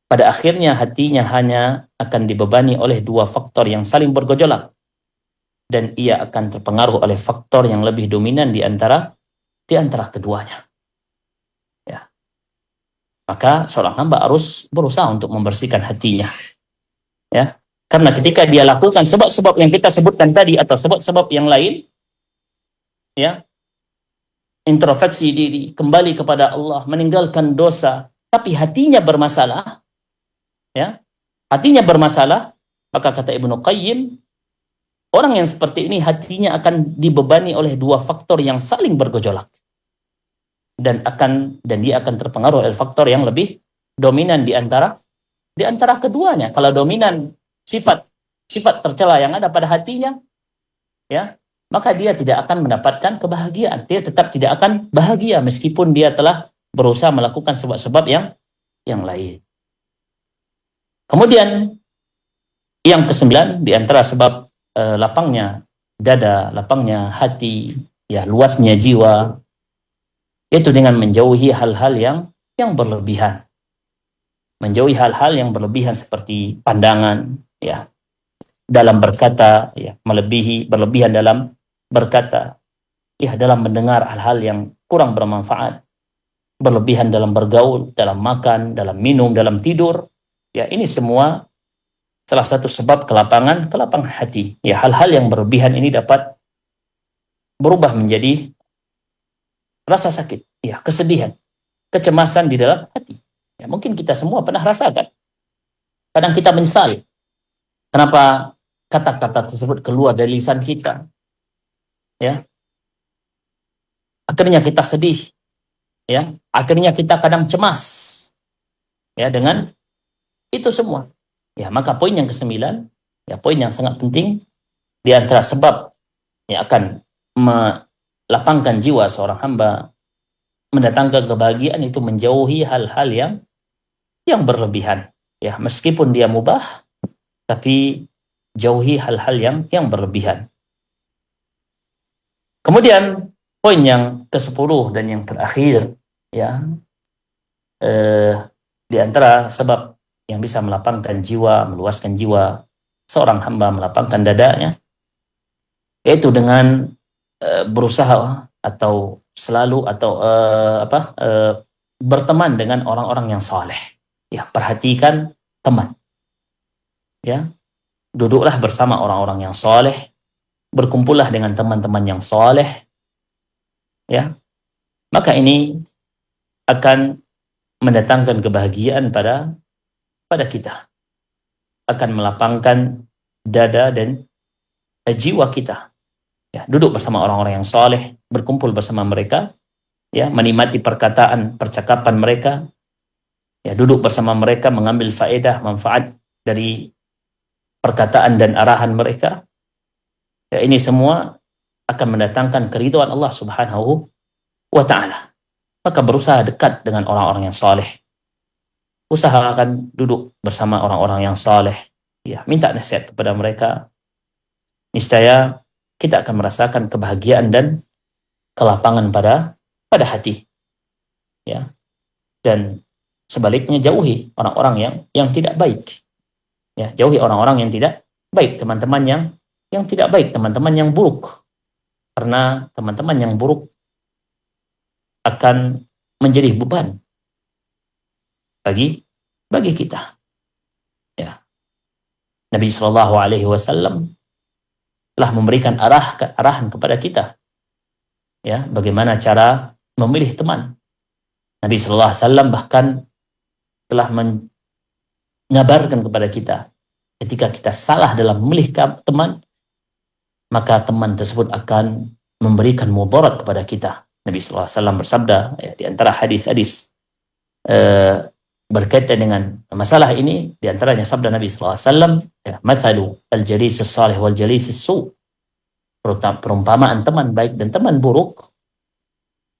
Pada akhirnya hatinya hanya akan dibebani oleh dua faktor yang saling bergejolak, dan ia akan terpengaruh oleh faktor yang lebih dominan di antara keduanya. Ya. Maka seorang hamba harus berusaha untuk membersihkan hatinya. Ya. Karena ketika dia lakukan sebab-sebab yang kita sebutkan tadi atau sebab-sebab yang lain, ya, introspeksi diri, kembali kepada Allah, meninggalkan dosa, tapi hatinya bermasalah, ya, hatinya bermasalah, maka kata Ibnu Qayyim, orang yang seperti ini hatinya akan dibebani oleh dua faktor yang saling bergejolak, dan dia akan terpengaruh oleh faktor yang lebih dominan di antara keduanya. Kalau dominan sifat tercela yang ada pada hatinya, ya, maka dia tidak akan mendapatkan kebahagiaan. Dia tetap tidak akan bahagia meskipun dia telah berusaha melakukan sebab-sebab yang lain. Kemudian yang kesembilan, di antara sebab lapangnya dada, lapangnya hati, ya, luasnya jiwa, itu dengan menjauhi hal-hal yang berlebihan. Menjauhi hal-hal yang berlebihan seperti pandangan, ya, dalam berkata, ya, berlebihan dalam berkata, ya, dalam mendengar hal-hal yang kurang bermanfaat, berlebihan dalam bergaul, dalam makan, dalam minum, dalam tidur, ya, ini semua salah satu sebab kelapangan hati. Ya, hal-hal yang berlebihan ini dapat berubah menjadi rasa sakit, ya, kesedihan, kecemasan di dalam hati. Ya, mungkin kita semua pernah rasakan. Kadang kita menyesal kenapa kata-kata tersebut keluar dari lisan kita. Ya. Akhirnya kita sedih. Ya, akhirnya kita kadang cemas. Ya, dengan itu semua. Ya, maka poin yang kesembilan, ya, poin yang sangat penting di antara sebab yang akan melapangkan jiwa seorang hamba, mendatangkan kebahagiaan, itu menjauhi hal-hal yang berlebihan. Ya, meskipun dia mubah, tapi jauhi hal-hal yang berlebihan. Kemudian poin yang ke-10 dan yang terakhir, ya, di antara sebab yang bisa melapangkan jiwa, meluaskan jiwa seorang hamba, melapangkan dadanya, yaitu dengan berusaha atau selalu berteman dengan orang-orang yang saleh. Ya, perhatikan teman. Ya, duduklah bersama orang-orang yang saleh, berkumpullah dengan teman-teman yang saleh. Ya, maka ini akan mendatangkan kebahagiaan pada kita, akan melapangkan dada dan jiwa kita. Ya, duduk bersama orang-orang yang saleh, berkumpul bersama mereka, ya, menikmati percakapan mereka, ya, duduk bersama mereka, mengambil faedah, manfaat dari perkataan dan arahan mereka. Ya, ini semua akan mendatangkan keridhaan Allah Subhanahu wa ta'ala. Maka berusaha dekat dengan orang-orang yang saleh. Usahakan duduk bersama orang-orang yang saleh. Ya, minta nasihat kepada mereka. Niscaya kita akan merasakan kebahagiaan dan kelapangan pada hati. Ya. Dan sebaliknya jauhi orang-orang yang tidak baik. Ya, jauhi orang-orang yang tidak baik, teman-teman yang tidak baik, teman-teman yang buruk. Karena teman-teman yang buruk akan menjadi beban bagi kita. Ya. Nabi Shallallahu Alaihi Wasallam telah memberikan arahan kepada kita, ya, bagaimana cara memilih teman. Nabi Shallallahu Alaihi Wasallam bahkan telah mengabarkan kepada kita, ketika kita salah dalam memilih teman, maka teman tersebut akan memberikan mudarat kepada kita. Nabi Shallallahu Alaihi Wasallam bersabda, ya, di antara hadis-hadis berkaitan dengan masalah ini, di antaranya sabda Nabi Sallallahu Alaihi Wasallam, ya, mathalu al-jalis as-salih wal jalis as-su', perumpamaan teman baik dan teman buruk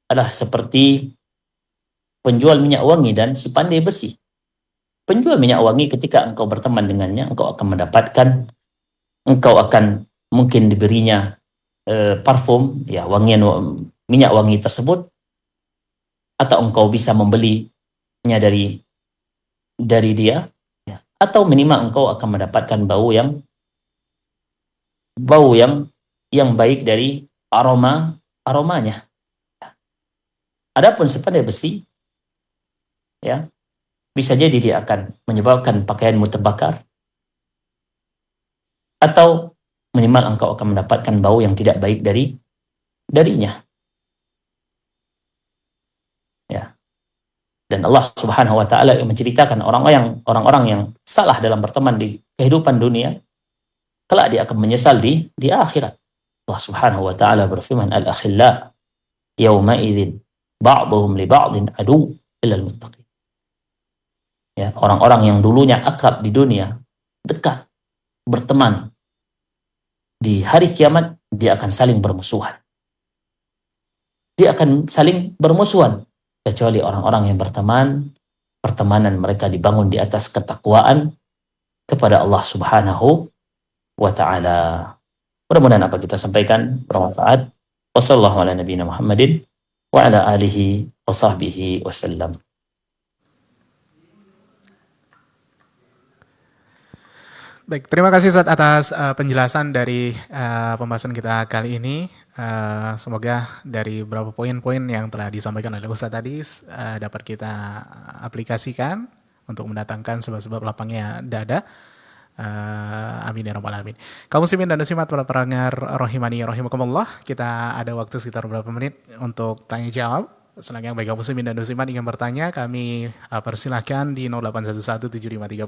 adalah seperti penjual minyak wangi dan si pandai besi. Penjual minyak wangi, ketika engkau berteman dengannya, engkau akan mungkin diberinya parfum, ya, minyak wangi tersebut, atau engkau bisa membelinya dari dia, ya, atau minimal engkau akan mendapatkan bau yang baik dari aromanya. Adapun sepandai besi, ya, bisa jadi dia akan menyebabkan pakaianmu terbakar, atau minimal engkau akan mendapatkan bau yang tidak baik darinya. Ya. Dan Allah Subhanahu wa taala yang menceritakan orang-orang yang salah dalam berteman di kehidupan dunia, kelak dia akan menyesal di akhirat. Allah Subhanahu wa taala berfirman, "Al-akhilla yauma idzin ba'dhum li ba'dhin adu illal muttaqin." Ya, orang-orang yang dulunya akrab di dunia, dekat, berteman, di hari kiamat dia akan saling bermusuhan. Dia akan saling bermusuhan kecuali orang-orang yang pertemanan mereka dibangun di atas ketakwaan kepada Allah Subhanahu wa taala. Mudah-mudahan apa kita sampaikan bermanfaat. Wassallallahu ala nabiyina Muhammadin wa ala alihi wa sahbihi wasallam. Baik, terima kasih Ustadz atas penjelasan dari pembahasan kita kali ini. Semoga dari beberapa poin-poin yang telah disampaikan oleh Ustadz tadi dapat kita aplikasikan untuk mendatangkan sebab-sebab lapangnya dada. Amin ya rabbal alamin. Kaum muslimin dan muslimat para pendengar rahimani rahimakumullah, kita ada waktu sekitar beberapa menit untuk tanya jawab. Selagi bagi kaum muslimin dan muslimat ingin bertanya, kami persilahkan di 08117530.000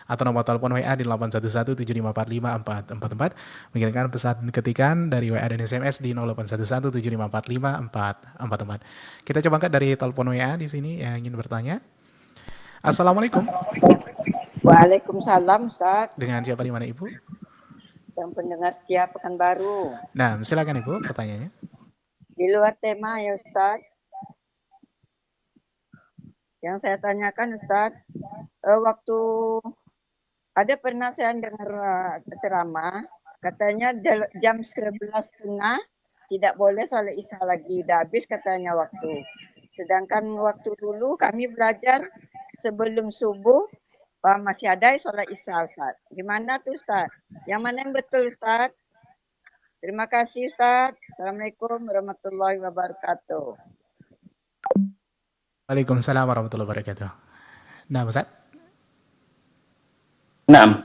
atau nomor telepon WA di 081175454444, mengirimkan pesan ketikan dari WA dan SMS di 081175454444. Kita coba angkat dari telepon WA di sini yang ingin bertanya. Assalamualaikum. Waalaikumsalam, Ustaz. Dengan siapa di mana Ibu? Yang pendengar setia Pekanbaru. Nah, silakan Ibu pertanyaannya. Di luar tema ya, Ustaz. Yang saya tanyakan, Ustaz, waktu ada pernah saya dengar ceramah, katanya jam 11.30 tidak boleh sholat isya lagi, udah habis katanya waktu. Sedangkan waktu dulu kami belajar sebelum subuh masih ada sholat isya, Ustaz. Gimana tuh, Ustaz? Yang mana yang betul, Ustaz? Terima kasih, Ustaz. Assalamualaikum warahmatullahi wabarakatuh. Waalaikumsalam warahmatullahi wabarakatuh. Nah, Ustaz. Nah,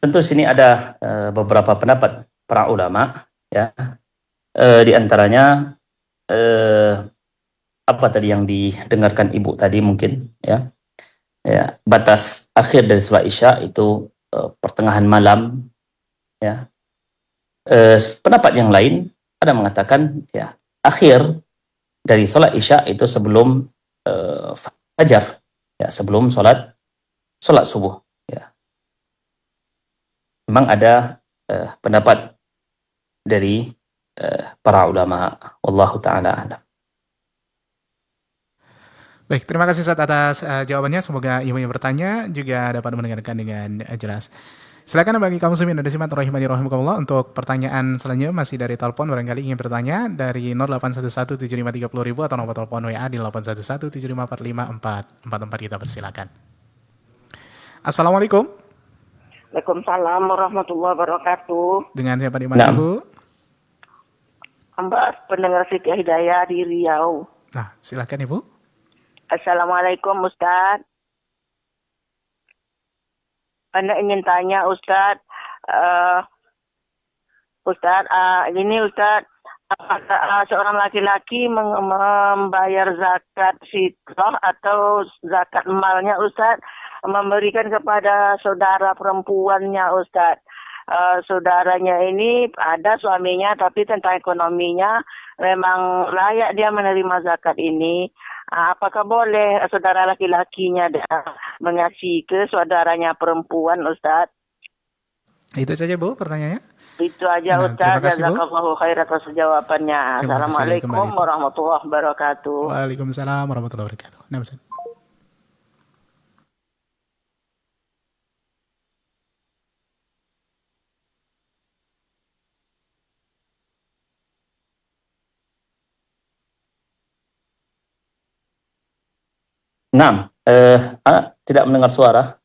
tentu sini ada beberapa pendapat para ulama, ya. Di antaranya apa tadi yang didengarkan Ibu tadi mungkin, ya. Ya, batas akhir dari sholat Isya itu pertengahan malam, ya. Pendapat yang lain ada mengatakan, ya, akhir dari sholat Isya itu sebelum fajar, ya, sebelum sholat subuh, ya. Memang ada pendapat dari para ulama, wallahu taala a'lam. Baik, terima kasih Ustaz atas jawabannya. Semoga ibu yang bertanya juga dapat mendengarkan dengan jelas. Silakan bagi kaum muslimin dan muslimat rahimani rahimakumullah, untuk pertanyaan selanjutnya masih dari telepon, barangkali ingin bertanya dari 08117530.000 atau nomor telepon WA di 0811754544. Kita persilakan. Assalamualaikum. Waalaikumsalam warahmatullahi wabarakatuh. Dengan siapa di mana, Ibu? Hamba pendengar Siti Hidayah di Riau. Nah, silakan Ibu. Assalamualaikum, Ustaz. Anda ingin tanya, Ustaz, ini Ustaz, apakah seorang laki-laki membayar zakat fitrah atau zakat malnya, Ustaz, memberikan kepada saudara perempuannya, Ustaz? Saudaranya ini ada suaminya, tapi tentang ekonominya memang layak dia menerima zakat ini. Apakah boleh saudara laki-lakinya mengasihi ke saudaranya perempuan, Ustaz? Itu saja Bu pertanyaannya. Itu aja Nah, terima Ustaz. kasih Bu. Jazakallahu khair atas jawabannya. Terima kasih kembali Assalamualaikum Bu. warahmatullahi wabarakatuh. Waalaikumsalam warahmatullahi wabarakatuh. Nah, Ustaz. Naam, tidak mendengar suara.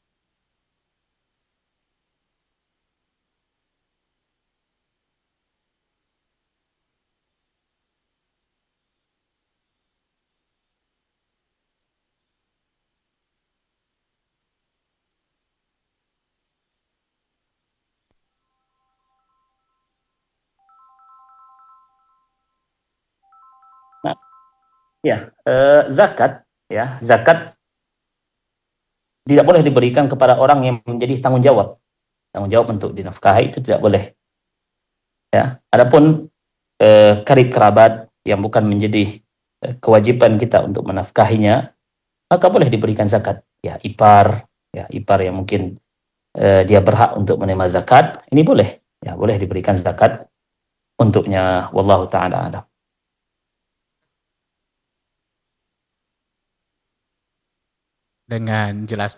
Nah, ya, zakat, ya, zakat tidak boleh diberikan kepada orang yang menjadi tanggung jawab untuk dinafkahi itu tidak boleh. Ya, adapun karib kerabat yang bukan menjadi kewajiban kita untuk menafkahinya, maka boleh diberikan zakat. Ya, ipar yang mungkin dia berhak untuk menerima zakat, ini boleh, ya, boleh diberikan zakat untuknya. Wallahu taala alam. Dengan jelas.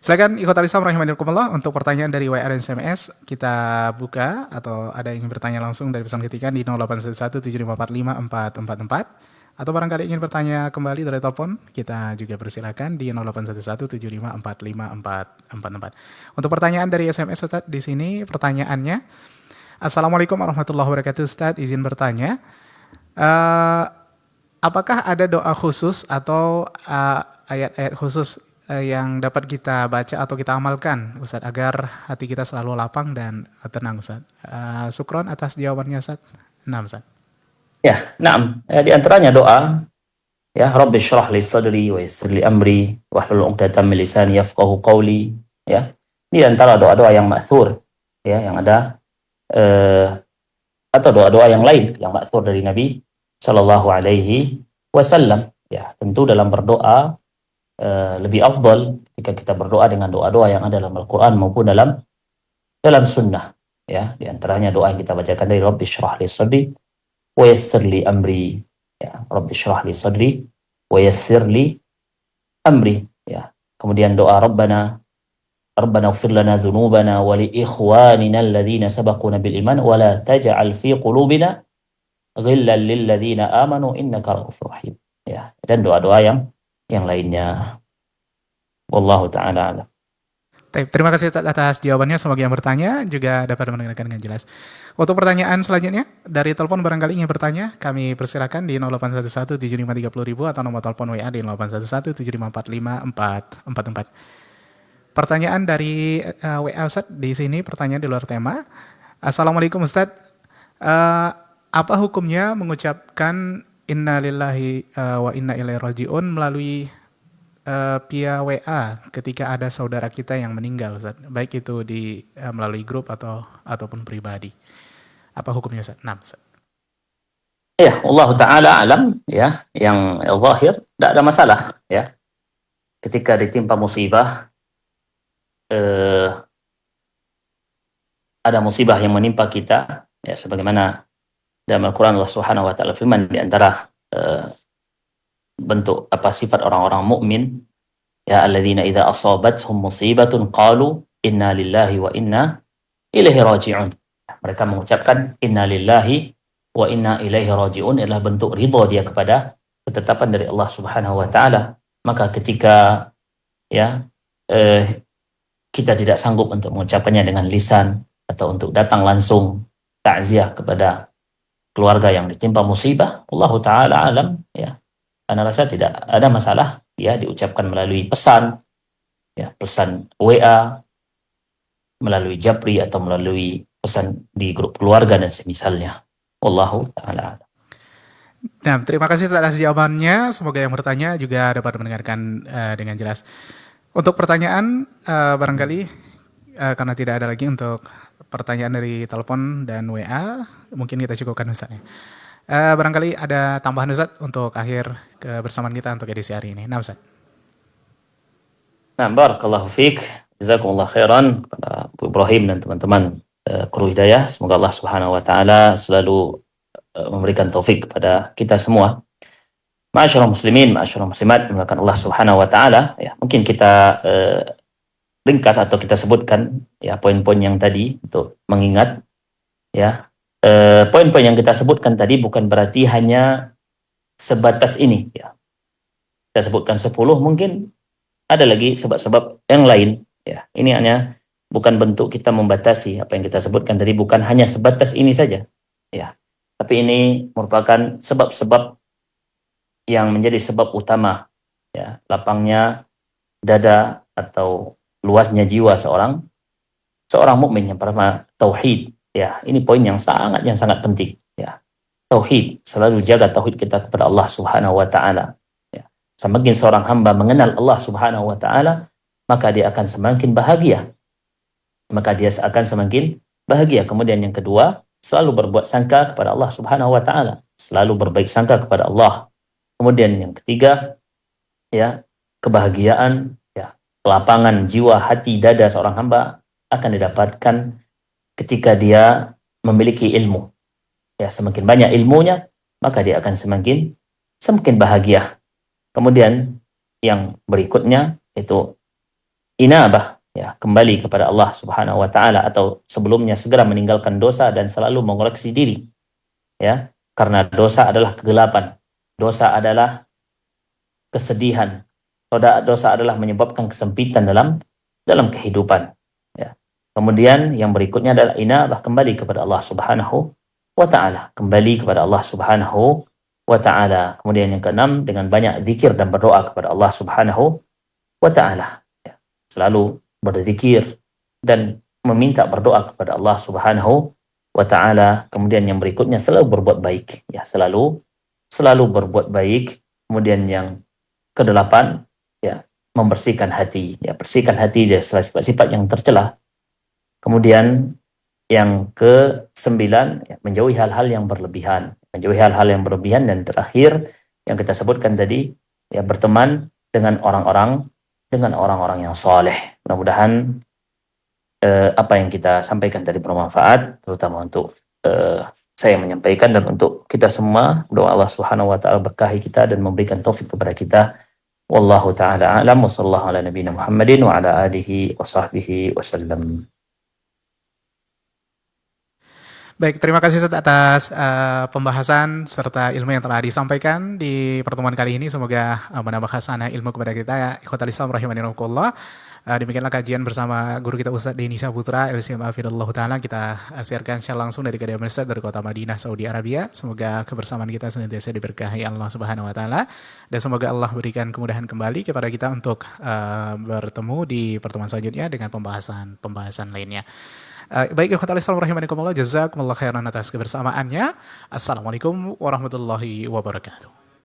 Silakan ikhwatal Islam rahimanirkumullah untuk pertanyaan dari WA dan SMS kita buka atau ada yang ingin bertanya langsung dari pesan ketikan di 081175454444 atau barangkali ingin bertanya kembali dari telepon kita juga persilakan di 081175454444. Untuk pertanyaan dari SMS Ustaz di sini pertanyaannya, Assalamualaikum warahmatullahi wabarakatuh Ustaz, izin bertanya, apakah ada doa khusus atau ayat-ayat khusus yang dapat kita baca atau kita amalkan, Ustaz, agar hati kita selalu lapang dan tenang, Ustaz? Syukron atas jawabannya, Ustaz. Nah, Ustaz. Ya, naam. Di antaranya doa, ya, Rabbi syrah li sadri wa yassir li amri wahlul 'uqdatam min lisani yafqahu qawli, ya. Di antara doa-doa yang ma'thur, ya, yang ada atau doa-doa yang lain yang ma'thur dari Nabi sallallahu alaihi wasallam. Ya, tentu dalam berdoa lebih afdal jika kita berdoa dengan doa-doa yang ada dalam Al-Quran maupun dalam sunnah. Ya, di antaranya doa yang kita bacakan dari Rabbi syrah li sadri wa yassir li amri. Ya, Rabbi syrah li sadri wa yassir li amri. Ya. Kemudian doa Rabbana ighfir lana dhunubana wa li ikhwanina alladhina sabaquna bil iman wa la taj'al fi qulubina ghillan lil ladzina amanu innaka ra'ufur rahim. Ya, dan doa-doa yang lainnya. Wallahu ta'ala alam. Terima kasih atas jawabannya. Semoga yang bertanya juga dapat mendengarkan dengan jelas. Untuk pertanyaan selanjutnya, dari telepon barangkali ingin bertanya, kami persilakan di 08117530.000 atau nomor telepon WA di 081175454444. Pertanyaan dari WA Ustaz di sini, pertanyaan di luar tema. Assalamualaikum Ustaz, apa hukumnya mengucapkan Inna lillahi wa inna ilaihi raji'un melalui via WA ketika ada saudara kita yang meninggal, Ustaz, baik itu di melalui grup ataupun pribadi? Apa hukumnya, Ustaz? Nah, Ustaz. Ya, Allah Ta'ala alam, ya, yang zahir tidak ada masalah, ya. Ketika ditimpa musibah, ada musibah yang menimpa kita, ya, sebagaimana dalam Al-Quran Allah Subhanahu wa Ta'ala firman di antara bentuk sifat orang-orang mukmin, ya, alladzina idza asabathum musibatun qalu inna lillahi wa inna ilaihi raji'un. Mereka mengucapkan inna lillahi wa inna ilaihi raji'un adalah bentuk ridha dia kepada ketetapan dari Allah Subhanahu wa Ta'ala. Maka ketika, ya, kita tidak sanggup untuk mengucapkannya dengan lisan atau untuk datang langsung takziah kepada keluarga yang ditimpa musibah, Allah Ta'ala alam, ya, Ana rasa tidak ada masalah, ya, diucapkan melalui pesan, ya, pesan WA, melalui Japri atau melalui pesan di grup keluarga dan semisalnya. Wallahu ta'ala. Nah, terima kasih atas jawabannya. Semoga yang bertanya juga dapat mendengarkan dengan jelas. Untuk pertanyaan barangkali karena tidak ada lagi untuk pertanyaan dari telepon dan WA, mungkin kita cukupkan, Ustaz. Barangkali ada tambahan, Ustaz, untuk akhir kebersamaan kita untuk edisi hari ini. Nah, Ustaz. Nah, barakallahu fiik. Jazakumullah khairan kepada Bu Ibrahim dan teman-teman kru Hidayah. Semoga Allah Subhanahu wa taala selalu memberikan taufik kepada kita semua. Ma'asyiral muslimin, ma'asyiral muslimat, dimuliakan Allah Subhanahu wa taala, ya. Mungkin kita ringkas atau kita sebutkan ya poin-poin yang tadi untuk mengingat ya. Poin-poin yang kita sebutkan tadi bukan berarti hanya sebatas ini ya. Kita sebutkan 10, mungkin ada lagi sebab-sebab yang lain ya. Ini hanya bukan bentuk kita membatasi apa yang kita sebutkan tadi, bukan hanya sebatas ini saja ya. Tapi ini merupakan sebab-sebab yang menjadi sebab utama ya, lapangnya dada atau luasnya jiwa seorang mukmin yang pertama tauhid ya. Ini poin yang sangat penting ya. Tauhid, selalu jaga tauhid kita kepada Allah Subhanahu wa taala ya. Semakin seorang hamba mengenal Allah Subhanahu wa taala, maka dia akan semakin bahagia. Kemudian yang kedua, selalu berbuat sangka kepada Allah Subhanahu wa taala, selalu berbaik sangka kepada Allah. Kemudian yang ketiga ya, kebahagiaan ya, kelapangan jiwa, hati, dada seorang hamba akan didapatkan ketika dia memiliki ilmu. Ya, semakin banyak ilmunya, maka dia akan semakin bahagia. Kemudian yang berikutnya itu inabah ya, kembali kepada Allah Subhanahu wa taala, atau sebelumnya segera meninggalkan dosa dan selalu mengoreksi diri. Ya, karena dosa adalah kegelapan. Dosa adalah kesedihan. Dosa adalah menyebabkan kesempitan dalam kehidupan. Ya. Kemudian yang berikutnya adalah inabah, kembali kepada Allah Subhanahu wa taala, kembali kepada Allah Subhanahu wa taala. Kemudian yang keenam, dengan banyak zikir dan berdoa kepada Allah Subhanahu wa taala. Ya. Selalu berzikir dan meminta berdoa kepada Allah Subhanahu wa taala. Kemudian yang berikutnya selalu berbuat baik, ya, selalu berbuat baik. Kemudian yang kedelapan ya, membersihkan hati, ya, bersihkan hati dari sifat-sifat yang tercela. Kemudian yang ke-9 ya, menjauhi hal-hal yang berlebihan, dan terakhir yang kita sebutkan tadi ya, berteman dengan orang-orang yang saleh. Mudah-mudahan apa yang kita sampaikan tadi bermanfaat, terutama untuk saya menyampaikan dan untuk kita semua. Doa Allah Subhanahu wa taala berkahi kita dan memberikan taufik kepada kita. Wallahu taala a'lam, wa sallallahu ala nabiyina Muhammadin wa ala alihi wa sahbihi wasallam. Baik, terima kasih Ustaz atas pembahasan serta ilmu yang telah disampaikan di pertemuan kali ini. Semoga menambah hasanah ilmu kepada kita ya. Ikhwatal Islam rahimanillahi. Demikianlah kajian bersama guru kita Ustaz Denny Syahputra LCMA Fidallahu Ta'ala. Kita siarkan secara langsung dari Kedai Universitas dari kota Madinah, Saudi Arabia. Semoga kebersamaan kita senantiasa diberkahi Allah Subhanahu wa taala, dan semoga Allah berikan kemudahan kembali kepada kita untuk bertemu di pertemuan selanjutnya dengan pembahasan lainnya. Baik, ikhwatal Islam rahimakumullah, jazakumullah khairan atas kebersamaannya. Assalamualaikum warahmatullahi wabarakatuh.